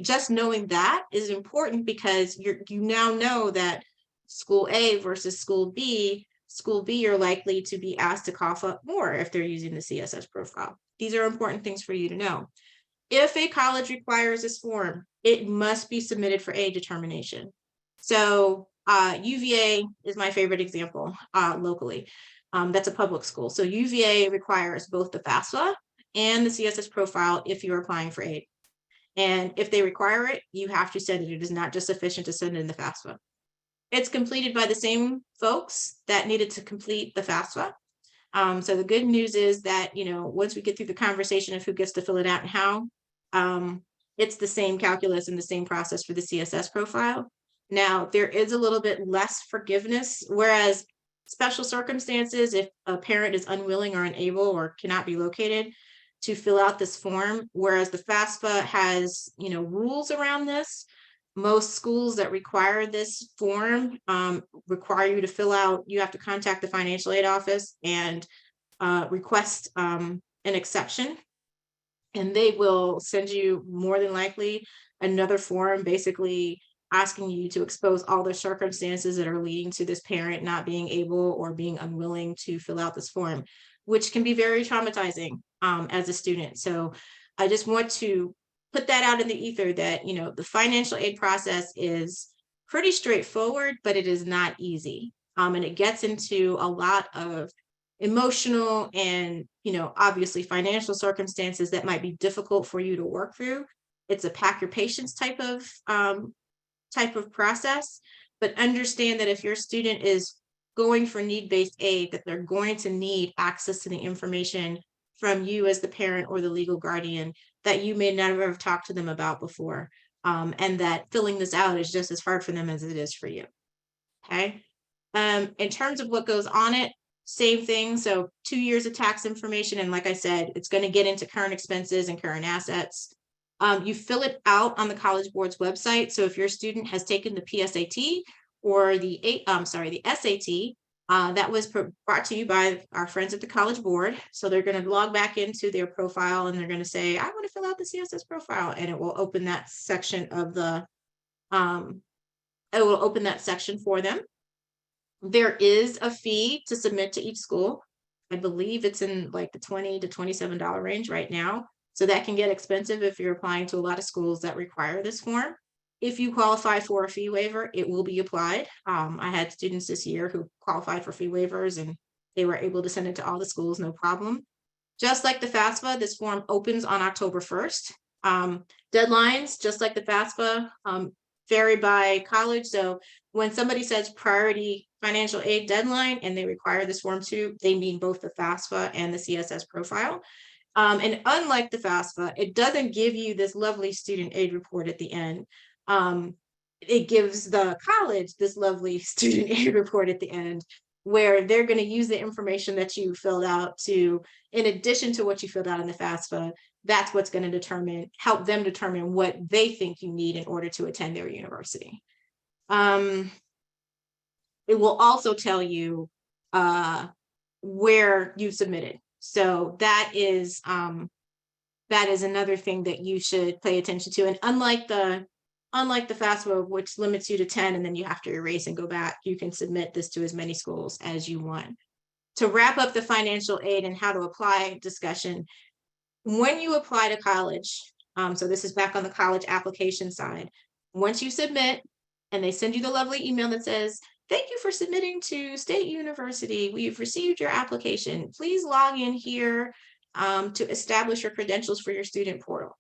C: just knowing that is important, because you now know that school A versus school B are likely to be asked to cough up more if they're using the CSS Profile. These are important things for you to know. If a college requires this form, it must be submitted for aid determination. So UVA is my favorite example locally. That's a public school. So UVA requires both the FAFSA and the CSS Profile if you're applying for aid. And if they require it, you have to send it. It is not just sufficient to send in the FAFSA. It's completed by the same folks that needed to complete the FAFSA. So the good news is that, once we get through the conversation of who gets to fill it out and how, it's the same calculus and the same process for the CSS Profile. Now, there is a little bit less forgiveness, whereas special circumstances, if a parent is unwilling or unable or cannot be located to fill out this form, whereas the FAFSA has, rules around this. Most schools that require this form require you to fill out, you have to contact the financial aid office and request an exception. And they will send you more than likely another form, basically asking you to expose all the circumstances that are leading to this parent not being able or being unwilling to fill out this form, which can be very traumatizing. as a student. So I just want to put that out in the ether that, you know, the financial aid process is pretty straightforward, but it is not easy. And it gets into a lot of emotional and, you know, obviously financial circumstances that might be difficult for you to work through. It's a pack your patience type of process, but understand that if your student is going for need-based aid, that they're going to need access to the information from you as the parent or the legal guardian that you may never have talked to them about before. And that filling this out is just as hard for them as it is for you. Okay. In terms of what goes on it, same thing. So 2 years of tax information. And like I said, it's going to get into current expenses and current assets. You fill it out on the College Board's website. So if your student has taken the PSAT or the SAT, that was brought to you by our friends at the College Board. So they're going to log back into their profile and they're going to say, I want to fill out the CSS profile, and it will open that section of the, it will open that section for them. There is a fee to submit to each school. I believe it's in like the $20 to $27 range right now. So that can get expensive if you're applying to a lot of schools that require this form. If you qualify for a fee waiver, it will be applied. I had students this year who qualified for fee waivers and they were able to send it to all the schools, no problem. Just like the FAFSA, this form opens on October 1st. Deadlines, just like the FAFSA, vary by college. So when somebody says priority financial aid deadline and they require this form too, they mean both the FAFSA and the CSS profile. And unlike the FAFSA, it doesn't give you this lovely student aid report at the end. It gives the college this lovely student aid report at the end, where they're going to use the information that you filled out to, in addition to what you filled out in the FAFSA, that's what's going to help them determine what they think you need in order to attend their university. It will also tell you where you submitted. So that is another thing that you should pay attention to. And unlike the FAFSA, which limits you to 10 and then you have to erase and go back, you can submit this to as many schools as you want. To wrap up the financial aid and how to apply discussion, when you apply to college, so this is back on the college application side, once you submit and they send you the lovely email that says, thank you for submitting to State University. We've received your application. Please log in here to establish your credentials for your student portal.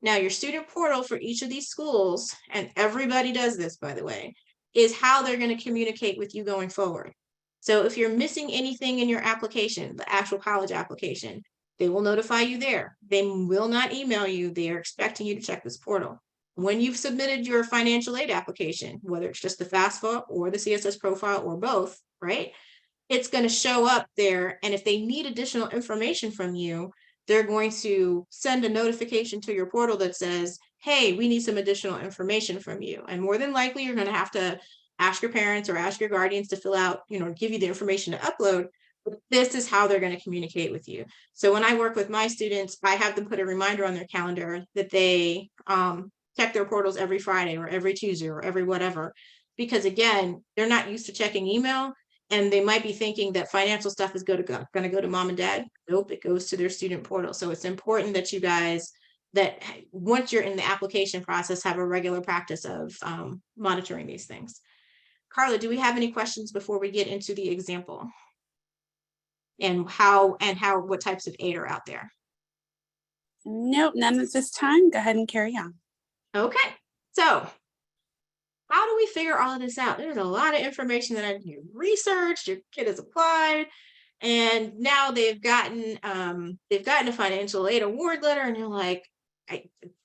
C: Now, your student portal for each of these schools, and everybody does this, by the way, is how they're going to communicate with you going forward. So if you're missing anything in your application, the actual college application, they will notify you there. They will not email you. They are expecting you to check this portal. When you've submitted your financial aid application, whether it's just the FAFSA or the CSS profile or both, right? It's going to show up there. And if they need additional information from you, they're going to send a notification to your portal that says, hey, we need some additional information from you. And more than likely, you're going to have to ask your parents or ask your guardians to fill out, give you the information to upload. But this is how they're going to communicate with you. So when I work with my students, I have them put a reminder on their calendar that they check their portals every Friday or every Tuesday or every whatever, because again, they're not used to checking email and they might be thinking that financial stuff is going to go to mom and dad. Nope, it goes to their student portal. So it's important that you guys, that once you're in the application process, have a regular practice of monitoring these things. Carla, do we have any questions before we get into the example? And what types of aid are out there?
A: Nope, none at this time. Go ahead and carry on.
C: Okay, so how do we figure all of this out? There's a lot of information that you researched, your kid has applied, and now they've gotten a financial aid award letter, and you're like,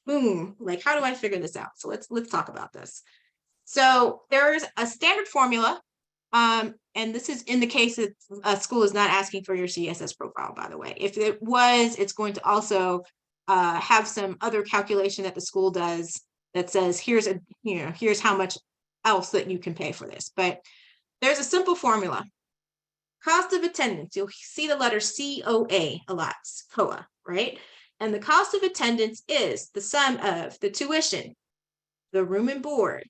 C: boom, like how do I figure this out? So let's talk about this. So there's a standard formula. And this is in the case that a school is not asking for your CSS profile, by the way. If it was, it's going to also have some other calculation that the school does that says, here's how much else that you can pay for this. But there's a simple formula. Cost of attendance, you'll see the letter COA a lot, COA, right? And the cost of attendance is the sum of the tuition, the room and board,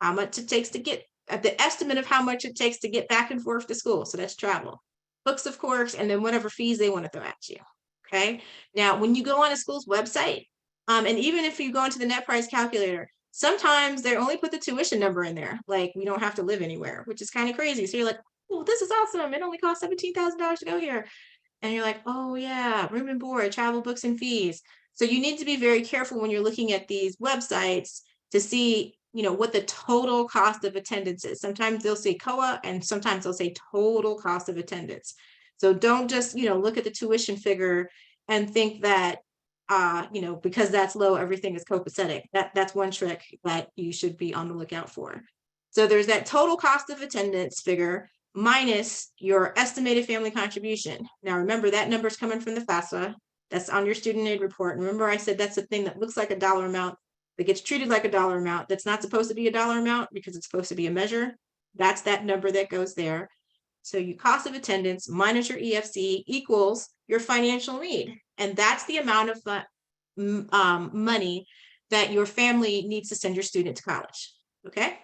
C: how much it takes to get, the estimate of how much it takes to get back and forth to school. So that's travel, books, of course, and then whatever fees they want to throw at you. Okay. Now, when you go on a school's website, and even if you go into the net price calculator, sometimes they only put the tuition number in there. Like, we don't have to live anywhere, which is kind of crazy. So you're like, oh, this is awesome. It only costs $17,000 to go here. And you're like, oh yeah, room and board, travel, books, and fees. So you need to be very careful when you're looking at these websites to see, what the total cost of attendance is. Sometimes they'll say COA and sometimes they'll say total cost of attendance. So don't just, look at the tuition figure and think that, because that's low, everything is copacetic. That's one trick that you should be on the lookout for. So there's that total cost of attendance figure minus your estimated family contribution. Now, remember that number is coming from the FAFSA. That's on your student aid report. And remember, I said that's the thing that looks like a dollar amount that gets treated like a dollar amount. That's not supposed to be a dollar amount because it's supposed to be a measure. That's that number that goes there. So your cost of attendance minus your EFC equals your financial need. And that's the amount of money that your family needs to send your student to college. Okay.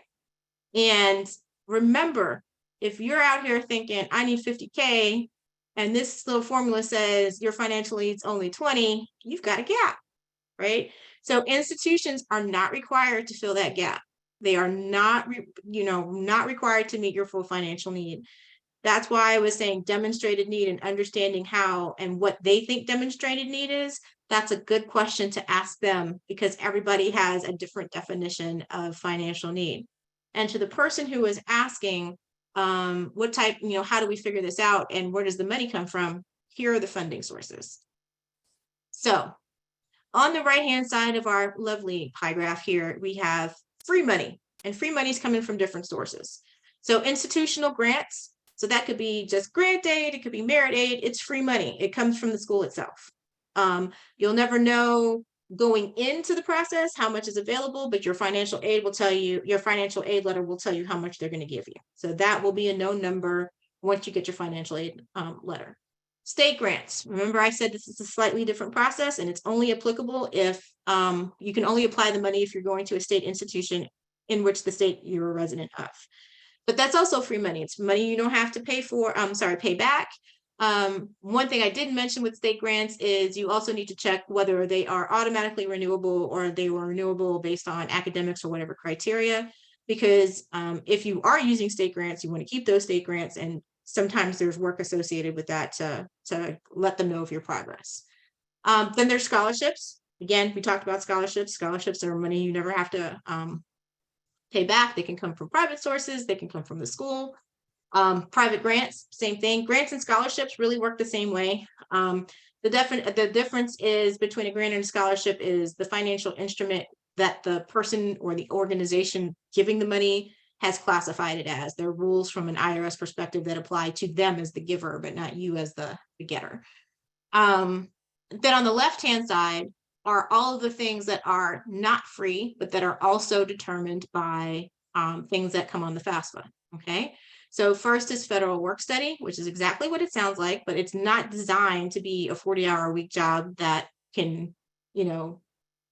C: And remember, if you're out here thinking, I need 50K, and this little formula says your financial need's only 20, you've got a gap, right? So institutions are not required to fill that gap. They are not, not required to meet your full financial need. That's why I was saying demonstrated need and understanding how and what they think demonstrated need is. That's a good question to ask them because everybody has a different definition of financial need. And to the person who is asking, what type, how do we figure this out and where does the money come from? Here are the funding sources. So on the right-hand side of our lovely pie graph here, we have free money, and free money is coming from different sources. So institutional grants, so that could be just grant aid, it could be merit aid, it's free money. It comes from the school itself. You'll never know going into the process how much is available, but your financial aid will tell you, your financial aid letter will tell you how much they're going to give you. So that will be a known number once you get your financial aid letter. State grants. Remember, I said this is a slightly different process and it's only applicable if you can only apply the money if you're going to a state institution in which the state you're a resident of. But that's also free money. It's money you don't have to pay for, pay back. One thing I didn't mention with state grants is you also need to check whether they are automatically renewable or they were renewable based on academics or whatever criteria. Because if you are using state grants, you want to keep those state grants, and sometimes there's work associated with that to let them know of your progress. Then there's scholarships. Again, we talked about scholarships. Scholarships are money you never have to pay back. They can come from private sources. They can come from the school. Private grants, same thing. Grants and scholarships really work the same way. The difference is between a grant and a scholarship is the financial instrument that the person or the organization giving the money has classified it as. There are rules from an IRS perspective that apply to them as the giver, but not you as the getter. Then on the left-hand side are all of the things that are not free, but that are also determined by things that come on the FAFSA, okay? So first is federal work study, which is exactly what it sounds like, but it's not designed to be a 40-hour-a-week job that can,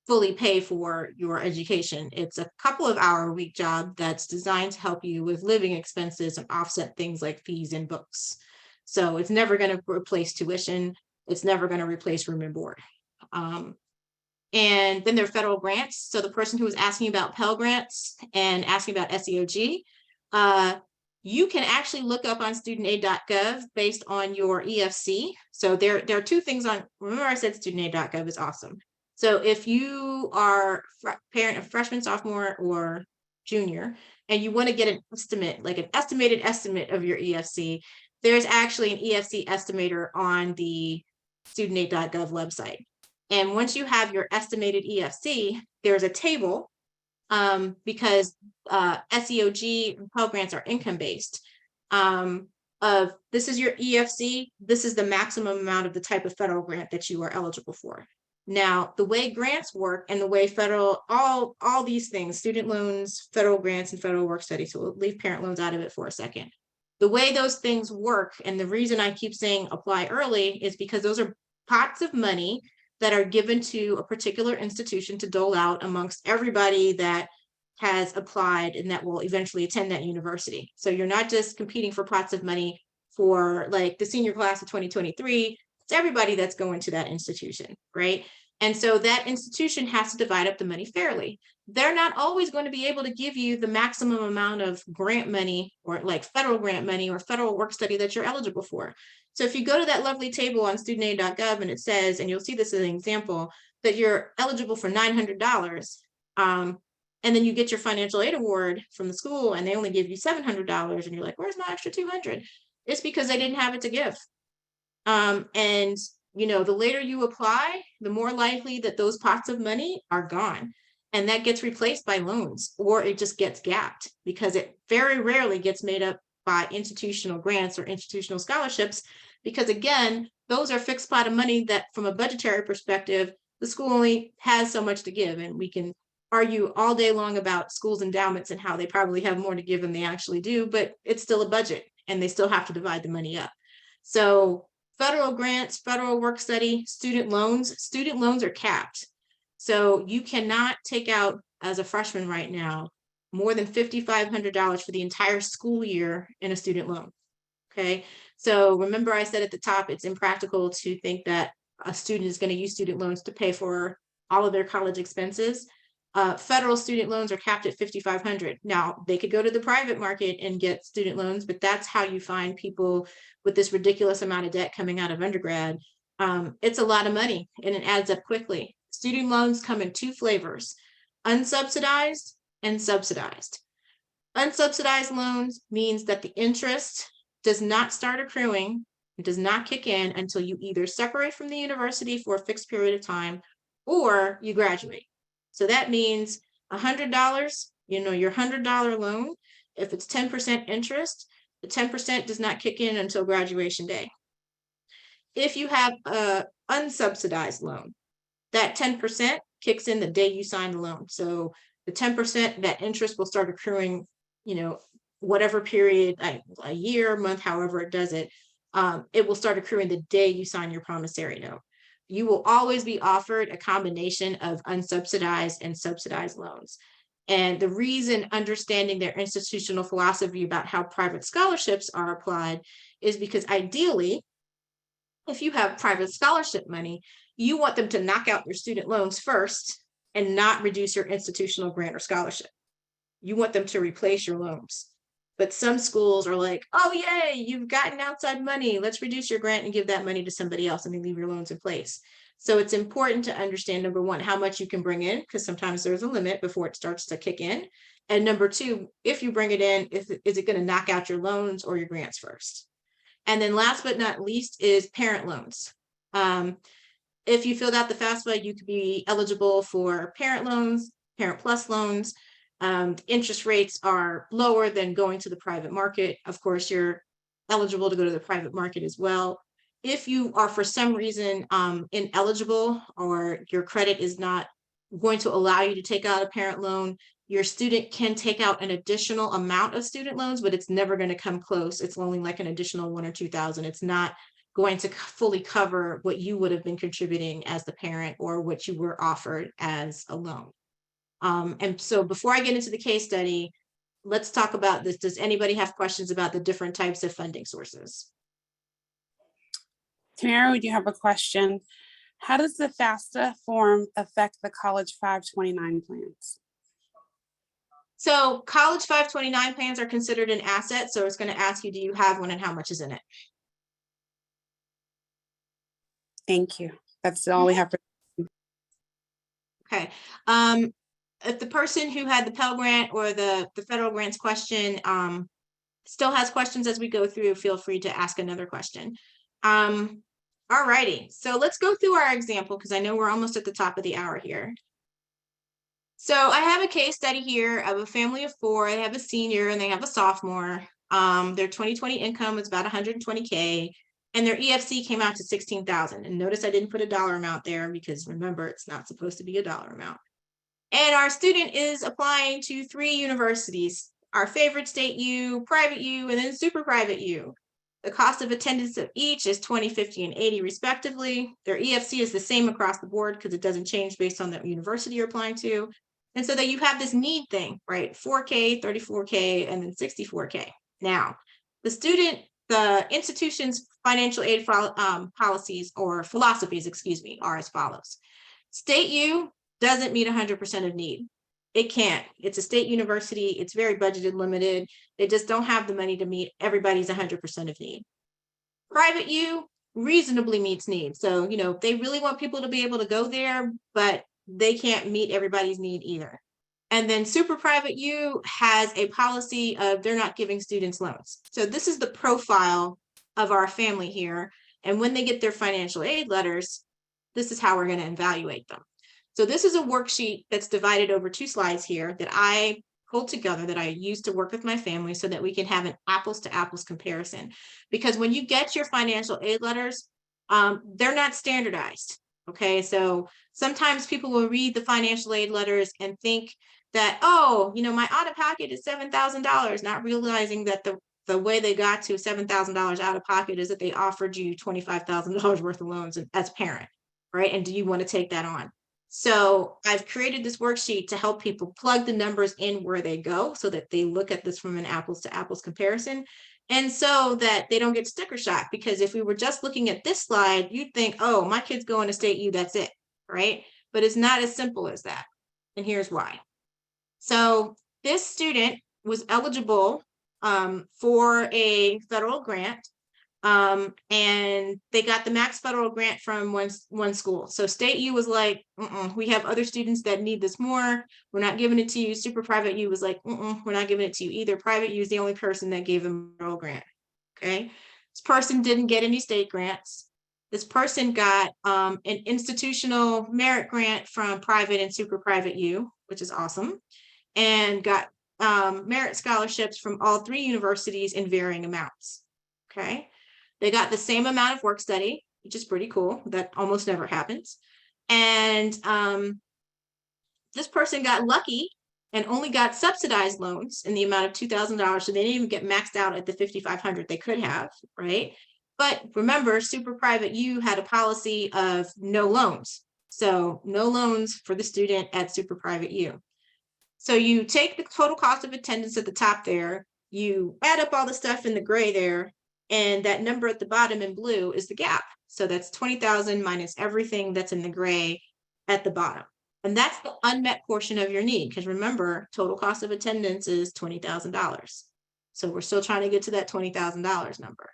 C: fully pay for your education. It's a couple of hour-a-week job that's designed to help you with living expenses and offset things like fees and books. So it's never going to replace tuition. It's never going to replace room and board. And then there are federal grants. So the person who was asking about Pell Grants and asking about SEOG, you can actually look up on studentaid.gov based on your EFC. So there are two things on, remember I said studentaid.gov is awesome. So if you are a parent of freshman, sophomore, or junior, and you want to get an estimate, like an estimated estimate of your EFC, there's actually an EFC estimator on the studentaid.gov website. And once you have your estimated EFC, there's a table because SEOG and Pell Grants are income-based. This is your EFC, this is the maximum amount of the type of federal grant that you are eligible for. Now, the way grants work and the way federal, all these things, student loans, federal grants, and federal work study, so we'll leave parent loans out of it for a second. The way those things work, and the reason I keep saying apply early, is because those are pots of money that are given to a particular institution to dole out amongst everybody that has applied and that will eventually attend that university. So you're not just competing for pots of money for like the senior class of 2023 It's everybody that's going to that institution, right? And so that institution has to divide up the money fairly. They're not always going to be able to give you the maximum amount of grant money, or like federal grant money or federal work study that you're eligible for. So if you go to that lovely table on studentaid.gov, and it says, and you'll see this as an example, that you're eligible for $900, and then you get your financial aid award from the school and they only give you $700, and you're like, where's my extra $200? It's because they didn't have it to give. And you know, the later you apply, the more likely that those pots of money are gone, and that gets replaced by loans, or it just gets gapped, because it very rarely gets made up by institutional grants or institutional scholarships, because again, those are fixed pot of money that from a budgetary perspective, the school only has so much to give. And we can argue all day long about schools' endowments and how they probably have more to give than they actually do, but it's still a budget and they still have to divide the money up. So federal grants, federal work study, student loans are capped. So you cannot take out, as a freshman right now, more than $5,500 for the entire school year in a student loan. Okay, so remember I said at the top, it's impractical to think that a student is going to use student loans to pay for all of their college expenses. Federal student loans are capped at $5,500. Now, they could go to the private market and get student loans, but that's how you find people with this ridiculous amount of debt coming out of undergrad. It's a lot of money and it adds up quickly. Student loans come in two flavors: unsubsidized and subsidized. Unsubsidized loans means that the interest does not start accruing, it does not kick in until you either separate from the university for a fixed period of time or you graduate. So that means $100, you know, your $100 loan, if it's 10% interest, the 10% does not kick in until graduation day. If you have a unsubsidized loan, that 10% kicks in the day you sign the loan. So the 10%, that interest will start accruing, you know, whatever period, a year, month, however it does it, it will start accruing the day you sign your promissory note. You will always be offered a combination of unsubsidized and subsidized loans. And the reason understanding their institutional philosophy about how private scholarships are applied is because ideally, if you have private scholarship money, you want them to knock out your student loans first and not reduce your institutional grant or scholarship. You want them to replace your loans. But some schools are like, oh, yay, you've gotten outside money. Let's reduce your grant and give that money to somebody else and then leave your loans in place. So it's important to understand, number one, how much you can bring in, because sometimes there's a limit before it starts to kick in. And number two, if you bring it in, is it going to knock out your loans or your grants first? And then last but not least is parent loans. If you filled out the FAFSA, you could be eligible for parent loans, parent plus loans. Interest rates are lower than going to the private market. Of course, you're eligible to go to the private market as well. If you are for some reason ineligible, or your credit is not going to allow you to take out a parent loan, your student can take out an additional amount of student loans, but it's never going to come close. It's only like an additional $1,000 or $2,000. It's not going to fully cover what you would have been contributing as the parent or what you were offered as a loan. And so before I get into the case study, let's talk about this. Does anybody have questions about the different types of funding sources?
A: Tamara, we do have a question. How does the FAFSA form affect the College 529 plans?
C: So College 529 plans are considered an asset. So it's going to ask you, do you have one and how much is in it?
A: Thank you. That's all we have for.
C: Okay. If the person who had the Pell Grant or the federal grants question still has questions as we go through, feel free to ask another question. All righty, so let's go through our example because I know we're almost at the top of the hour here. So I have a case study here of a family of four. They have a senior and they have a sophomore. Their 2020 income was about $120K. And their EFC came out to $16,000. And notice I didn't put a dollar amount there because remember, it's not supposed to be a dollar amount. And our student is applying to 3 universities, our favorite state U, private U, and then super private U. The cost of attendance of each is $20, $50, and $80 respectively. Their EFC is the same across the board because it doesn't change based on the university you're applying to. And so that you have this need thing, right? 4K, 34K, and then 64K. Now, the student the institution's financial aid policies or philosophies, excuse me, are as follows. State U doesn't meet 100% of need. It can't. It's a state university. It's very budgeted limited. They just don't have the money to meet everybody's 100% of need. Private U reasonably meets needs. So, you know, they really want people to be able to go there, but they can't meet everybody's need either. And then super private U has a policy of they're not giving students loans. So this is the profile of our family here. And when they get their financial aid letters, this is how we're going to evaluate them. So this is a worksheet that's divided over 2 slides here that I pulled together that I use to work with my family so that we can have an apples to apples comparison. Because when you get your financial aid letters, they're not standardized. Okay, so sometimes people will read the financial aid letters and think that, oh, you know, my out-of-pocket is $7,000, not realizing that the way they got to $7,000 out of pocket is that they offered you $25,000 worth of loans as a parent, right? And do you want to take that on? So I've created this worksheet to help people plug the numbers in where they go so that they look at this from an apples to apples comparison. And so that they don't get sticker shock, because if we were just looking at this slide, you'd think, oh, my kid's going to state U, that's it, right? But it's not as simple as that. And here's why. So this student was eligible for a federal grant, and they got the max federal grant from one school. So state U was like, we have other students that need this more. We're not giving it to you. Super private U was like, we're not giving it to you either. Private U is the only person that gave them a federal grant. Okay. This person didn't get any state grants. This person got an institutional merit grant from private and super private U, which is awesome, and got merit scholarships from all 3 universities in varying amounts. Okay. They got the same amount of work study, which is pretty cool. That almost never happens. And this person got lucky and only got subsidized loans in the amount of $2,000. So they didn't even get maxed out at the $5,500 they could have, right? But remember, super private U had a policy of no loans. So no loans for the student at super private U. So you take the total cost of attendance at the top there, you add up all the stuff in the gray there, and that number at the bottom in blue is the gap. So that's 20,000 minus everything that's in the gray at the bottom. And that's the unmet portion of your need, because remember, total cost of attendance is $20,000. So we're still trying to get to that $20,000 number.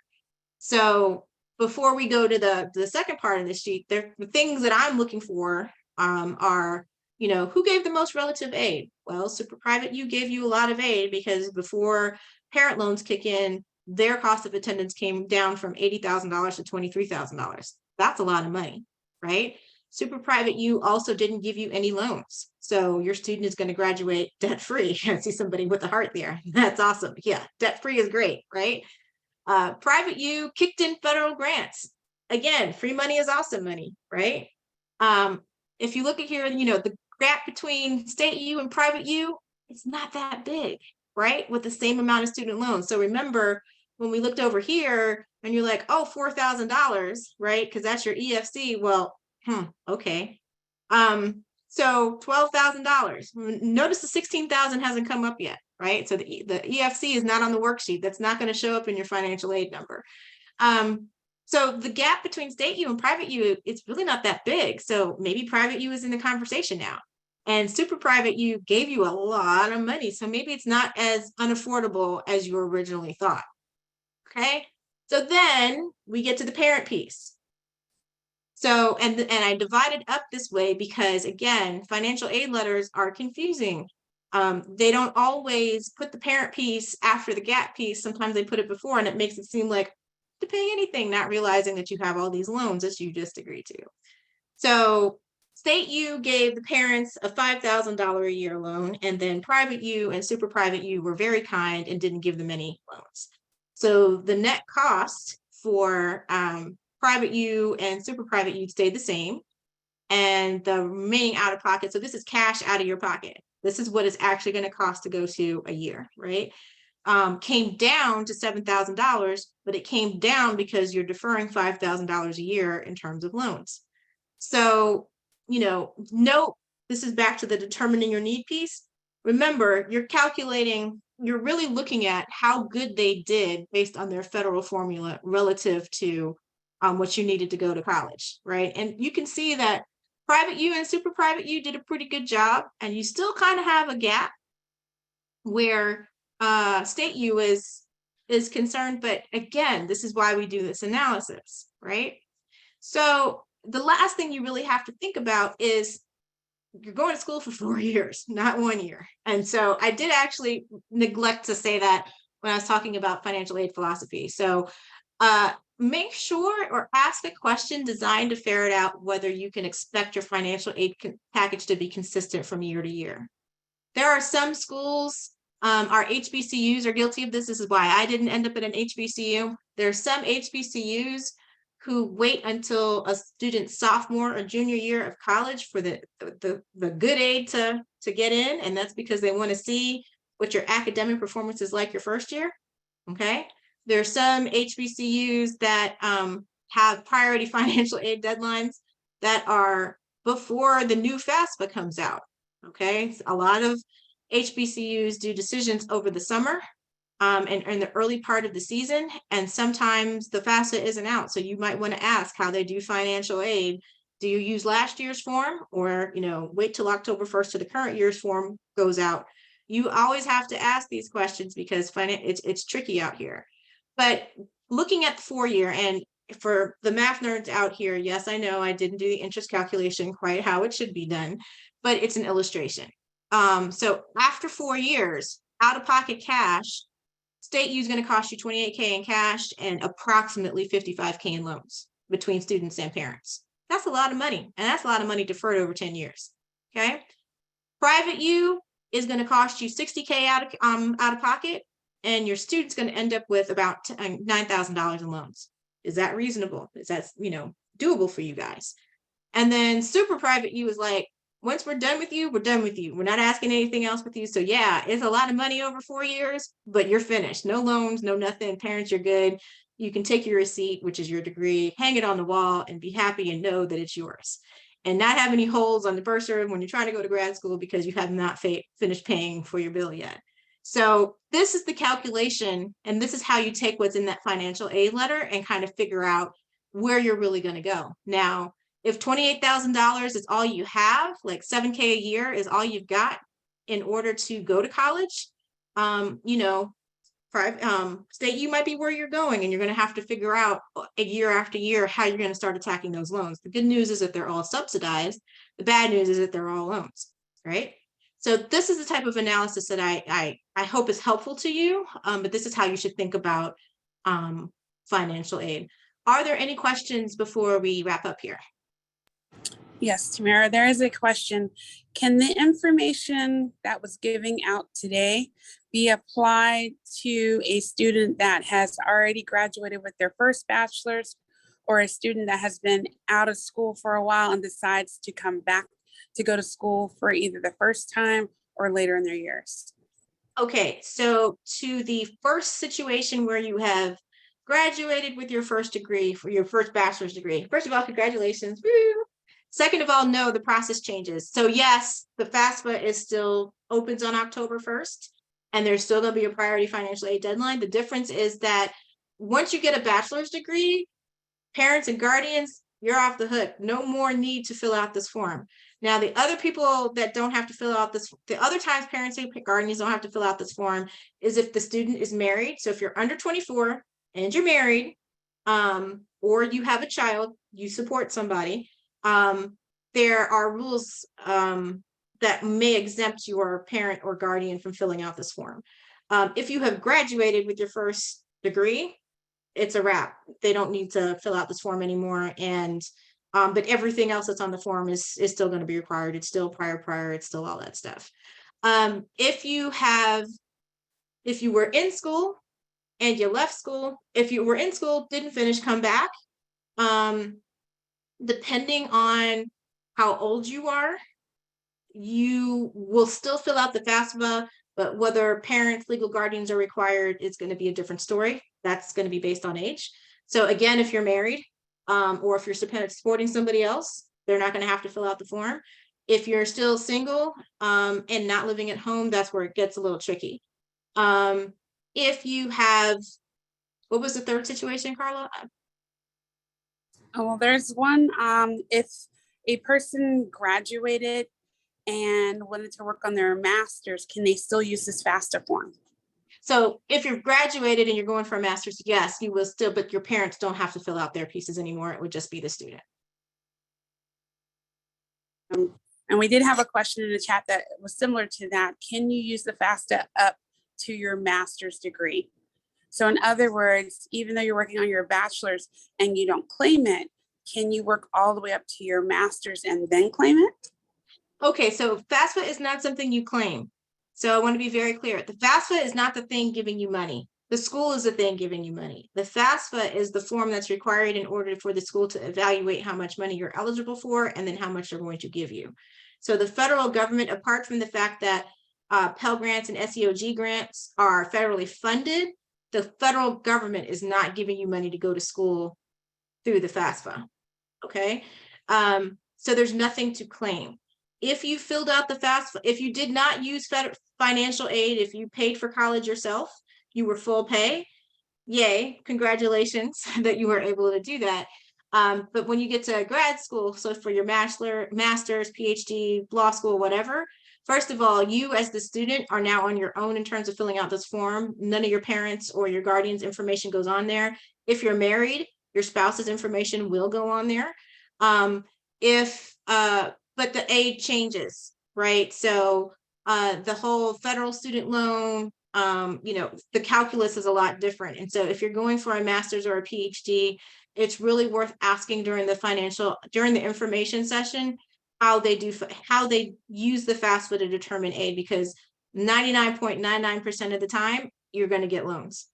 C: So before we go to the second part of the sheet, the things that I'm looking for are, you know, who gave the most relative aid? Well, super private U gave you a lot of aid, because before parent loans kick in, their cost of attendance came down from $80,000 to $23,000. That's a lot of money, right? Super private U also didn't give you any loans. So your student is going to graduate debt-free. I see somebody with a heart there. That's awesome. Yeah, debt-free is great, right? Private U kicked in federal grants. Again, free money is awesome money, right? If you look at here, you know, the gap between state U and private U, it's not that big, right? With the same amount of student loans. So remember, when we looked over here and you're like, oh, $4,000, right? Because that's your EFC. Well, okay. So $12,000. Notice the 16,000 hasn't come up yet, right? So the EFC is not on the worksheet. That's not going to show up in your financial aid number. So the gap between state U and private U, it's really not that big. So maybe private U is in the conversation now. And super private U gave you a lot of money. So maybe it's not as unaffordable as you originally thought. Okay. So then we get to the parent piece. So, and I divided up this way because, again, financial aid letters are confusing. They don't always put the parent piece after the gap piece. Sometimes they put it before, and it makes it seem like to pay anything, not realizing that you have all these loans that you just agreed to. So state U gave the parents a $5,000 a year loan, and then private U and super private U were very kind and didn't give them any loans. So the net cost for private U and super private U stayed the same, and the remaining out of pocket. So this is cash out of your pocket. This is what it's actually going to cost to go to a year, right? Came down to $7,000, but it came down because you're deferring $5,000 a year in terms of loans. So, you know, note, this is back to the determining your need piece. Remember, you're calculating you're really looking at how good they did based on their federal formula relative to what you needed to go to college, right? And you can see that private U and super private U did a pretty good job, and you still kind of have a gap where state U is concerned. But again, this is why we do this analysis, right? So the last thing you really have to think about is you're going to school for 4 years, not 1 year. And so I did actually neglect to say that when I was talking about financial aid philosophy. So make sure or ask a question designed to ferret out whether you can expect your financial aid package to be consistent from year to year. There are some schools, our HBCUs are guilty of this. This is why I didn't end up at an HBCU. There are some HBCUs who wait until a student's sophomore or junior year of college for the good aid to get in. And that's because they want to see what your academic performance is like your first year. Okay. There are some HBCUs that have priority financial aid deadlines that are before the new FAFSA comes out. Okay. A lot of HBCUs do decisions over the summer and in the early part of the season, and sometimes the FAFSA isn't out. So you might want to ask how they do financial aid. Do you use last year's form, or wait till October 1st till the current year's form goes out? You always have to ask these questions because it's tricky out here. But looking at the 4-year, and for the math nerds out here, yes, I know I didn't do the interest calculation quite how it should be done, but it's an illustration. So after 4 years, out-of-pocket cash, state U is going to cost you $28K in cash and approximately $55K in loans between students and parents. That's a lot of money, and that's a lot of money deferred over 10 years. Okay. Private U is going to cost you $60K out of pocket, and your student's going to end up with about $9,000 in loans. Is that reasonable? Is that doable for you guys? And then super private U is like, once we're done with you, we're done with you. We're not asking anything else with you. So yeah, it's a lot of money over 4 years, but you're finished. No loans, no nothing. Parents, you're good. You can take your receipt, which is your degree, hang it on the wall, and be happy and know that it's yours. And not have any holes on the bursar when you're trying to go to grad school because you have not finished paying for your bill yet. So this is the calculation, and this is how you take what's in that financial aid letter and kind of figure out where you're really going to go. Now, if $28,000 is all you have, like $7K a year is all you've got in order to go to college, state U might be where you're going, and you're going to have to figure out a year after year how you're going to start attacking those loans. The good news is that they're all subsidized. The bad news is that they're all loans, right? So this is the type of analysis that I hope is helpful to you, but this is how you should think about financial aid. Are there any questions before we wrap up here?
A: Yes, Tamara, there is a question. Can the information that was giving out today be applied to a student that has already graduated with their first bachelor's, or a student that has been out of school for a while and decides to come back to go to school for either the first time or later in their years?
C: Okay, so to the first situation where you have graduated with your first degree, for your first bachelor's degree, first of all, congratulations. Woo! Second of all, no, the process changes. So yes, the FAFSA is still opens on October 1st, and there's still going to be a priority financial aid deadline. The difference is that once you get a bachelor's degree, parents and guardians, you're off the hook. No more need to fill out this form. Now, the other people that don't have to fill out this, the other times parents and guardians don't have to fill out this form is if the student is married. So if you're under 24 and you're married, or you have a child, you support somebody, there are rules that may exempt your parent or guardian from filling out this form. If you have graduated with your first degree, it's a wrap. They don't need to fill out this form anymore. And but everything else that's on the form is still going to be required. It's still prior, it's still all that stuff. If you were in school and you left school, if you were in school, didn't finish, come back, depending on how old you are, you will still fill out the FAFSA, but whether parents, legal guardians are required, it's going to be a different story. That's going to be based on age. So again, if you're married, or if you're supporting somebody else, they're not going to have to fill out the form. If you're still single and not living at home, that's where it gets a little tricky. If you have, what was the third situation, Carla?
A: Oh, well, there's one, if a person graduated and wanted to work on their master's, can they still use this FAFSA form?
C: So if you're graduated and you're going for a master's, yes, you will still, but your parents don't have to fill out their pieces anymore. It would just be the student.
A: And we did have a question in the chat that was similar to that. Can you use the FAFSA up to your master's degree? So in other words, even though you're working on your bachelor's and you don't claim it, can you work all the way up to your master's and then claim it?
C: Okay, so FAFSA is not something you claim. So I want to be very clear. The FAFSA is not the thing giving you money. The school is the thing giving you money. The FAFSA is the form that's required in order for the school to evaluate how much money you're eligible for and then how much they're going to give you. So the federal government, apart from the fact that Pell Grants and SEOG grants are federally funded, the federal government is not giving you money to go to school through the FAFSA. Okay, so there's nothing to claim. If you filled out the FAFSA, if you did not use financial aid, if you paid for college yourself, you were full pay, yay, congratulations that you were able to do that. But when you get to grad school, so for your master's, PhD, law school, whatever, first of all, you as the student are now on your own in terms of filling out this form. None of your parents or your guardian's information goes on there. If you're married, your spouse's information will go on there. But the aid changes, right? So the whole federal student loan, the calculus is a lot different. And so if you're going for a master's or a PhD, it's really worth asking during the information session, how they use the FAFSA to determine aid, because 99.99% of the time, you're going to get loans.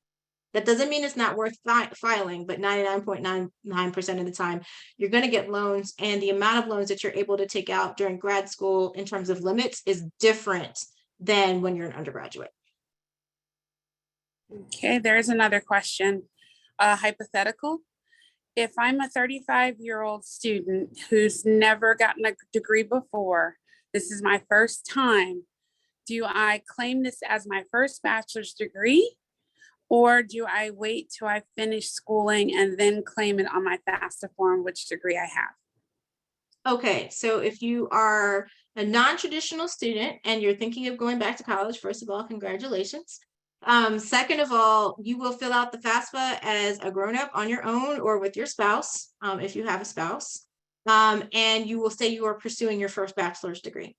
C: That doesn't mean it's not worth filing, but 99.99% of the time, you're going to get loans, and the amount of loans that you're able to take out during grad school in terms of limits is different than when you're an undergraduate.
A: Okay, there's another question. Hypothetical. If I'm a 35-year-old student who's never gotten a degree before, this is my first time, do I claim this as my first bachelor's degree? Or do I wait till I finish schooling and then claim it on my FAFSA form, which degree I have?
C: Okay, so if you are a non-traditional student and you're thinking of going back to college, first of all, congratulations. Second of all, you will fill out the FAFSA as a grown-up on your own or with your spouse, if you have a spouse. And you will say you are pursuing your first bachelor's degree.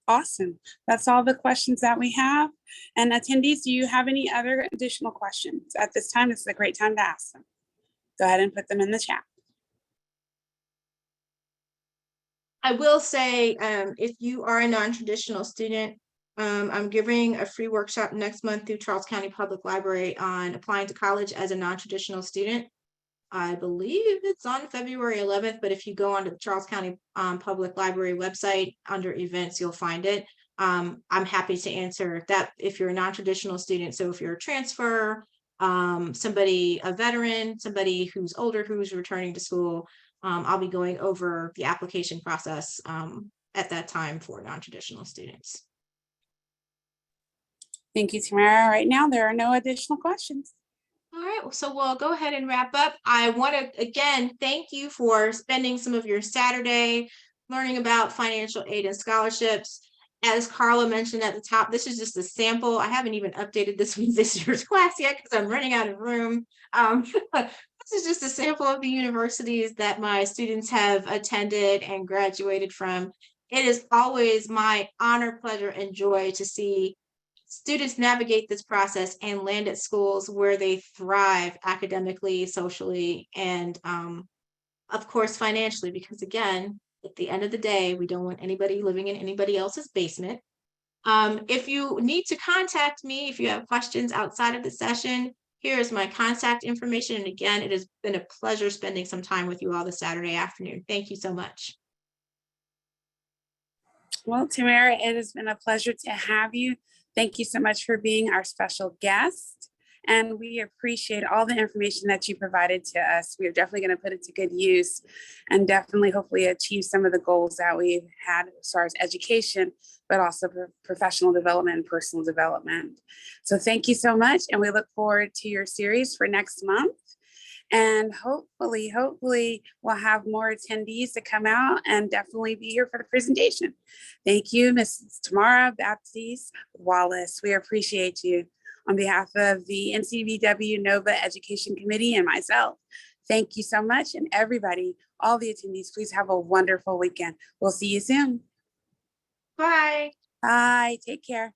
A: Awesome. That's all the questions that we have. And attendees, do you have any other additional questions? At this time, this is a great time to ask them. Go ahead and put them in the chat.
C: I will say, if you are a non-traditional student, I'm giving a free workshop next month through Charles County Public Library on applying to college as a non-traditional student. I believe it's on February 11th, but if you go onto the Charles County Public Library website under events, you'll find it. I'm happy to answer that if you're a non-traditional student. So if you're a transfer, somebody, a veteran, somebody who's older, who's returning to school, I'll be going over the application process at that time for non-traditional students.
A: Thank you, Tamara. Right now, there are no additional questions.
C: All right, so we'll go ahead and wrap up. I want to, again, thank you for spending some of your Saturday learning about financial aid and scholarships. As Carla mentioned at the top, this is just a sample. I haven't even updated this with this year's class yet because I'm running out of room. This is just a sample of the universities that my students have attended and graduated from. It is always my honor, pleasure, and joy to see students navigate this process and land at schools where they thrive academically, socially, and of course, financially, because again, at the end of the day, we don't want anybody living in anybody else's basement. If you need to contact me, if you have questions outside of the session, here is my contact information. And again, it has been a pleasure spending some time with you all this Saturday afternoon. Thank you so much.
A: Well, Tamara, it has been a pleasure to have you. Thank you so much for being our special guest. and we appreciate all the information that you provided to us. We are definitely going to put it to good use and definitely hopefully achieve some of the goals that we've had as far as education, but also professional development and personal development. So thank you so much. And we look forward to your series for next month. And hopefully we'll have more attendees to come out and definitely be here for the presentation. Thank you, Mrs. Tamara Baptiste Wallace. We appreciate you on behalf of the NCBW NOVA Education Committee and myself. Thank you so much. And everybody, all the attendees, please have a wonderful weekend. We'll see you soon.
C: Bye.
A: Bye. Take care.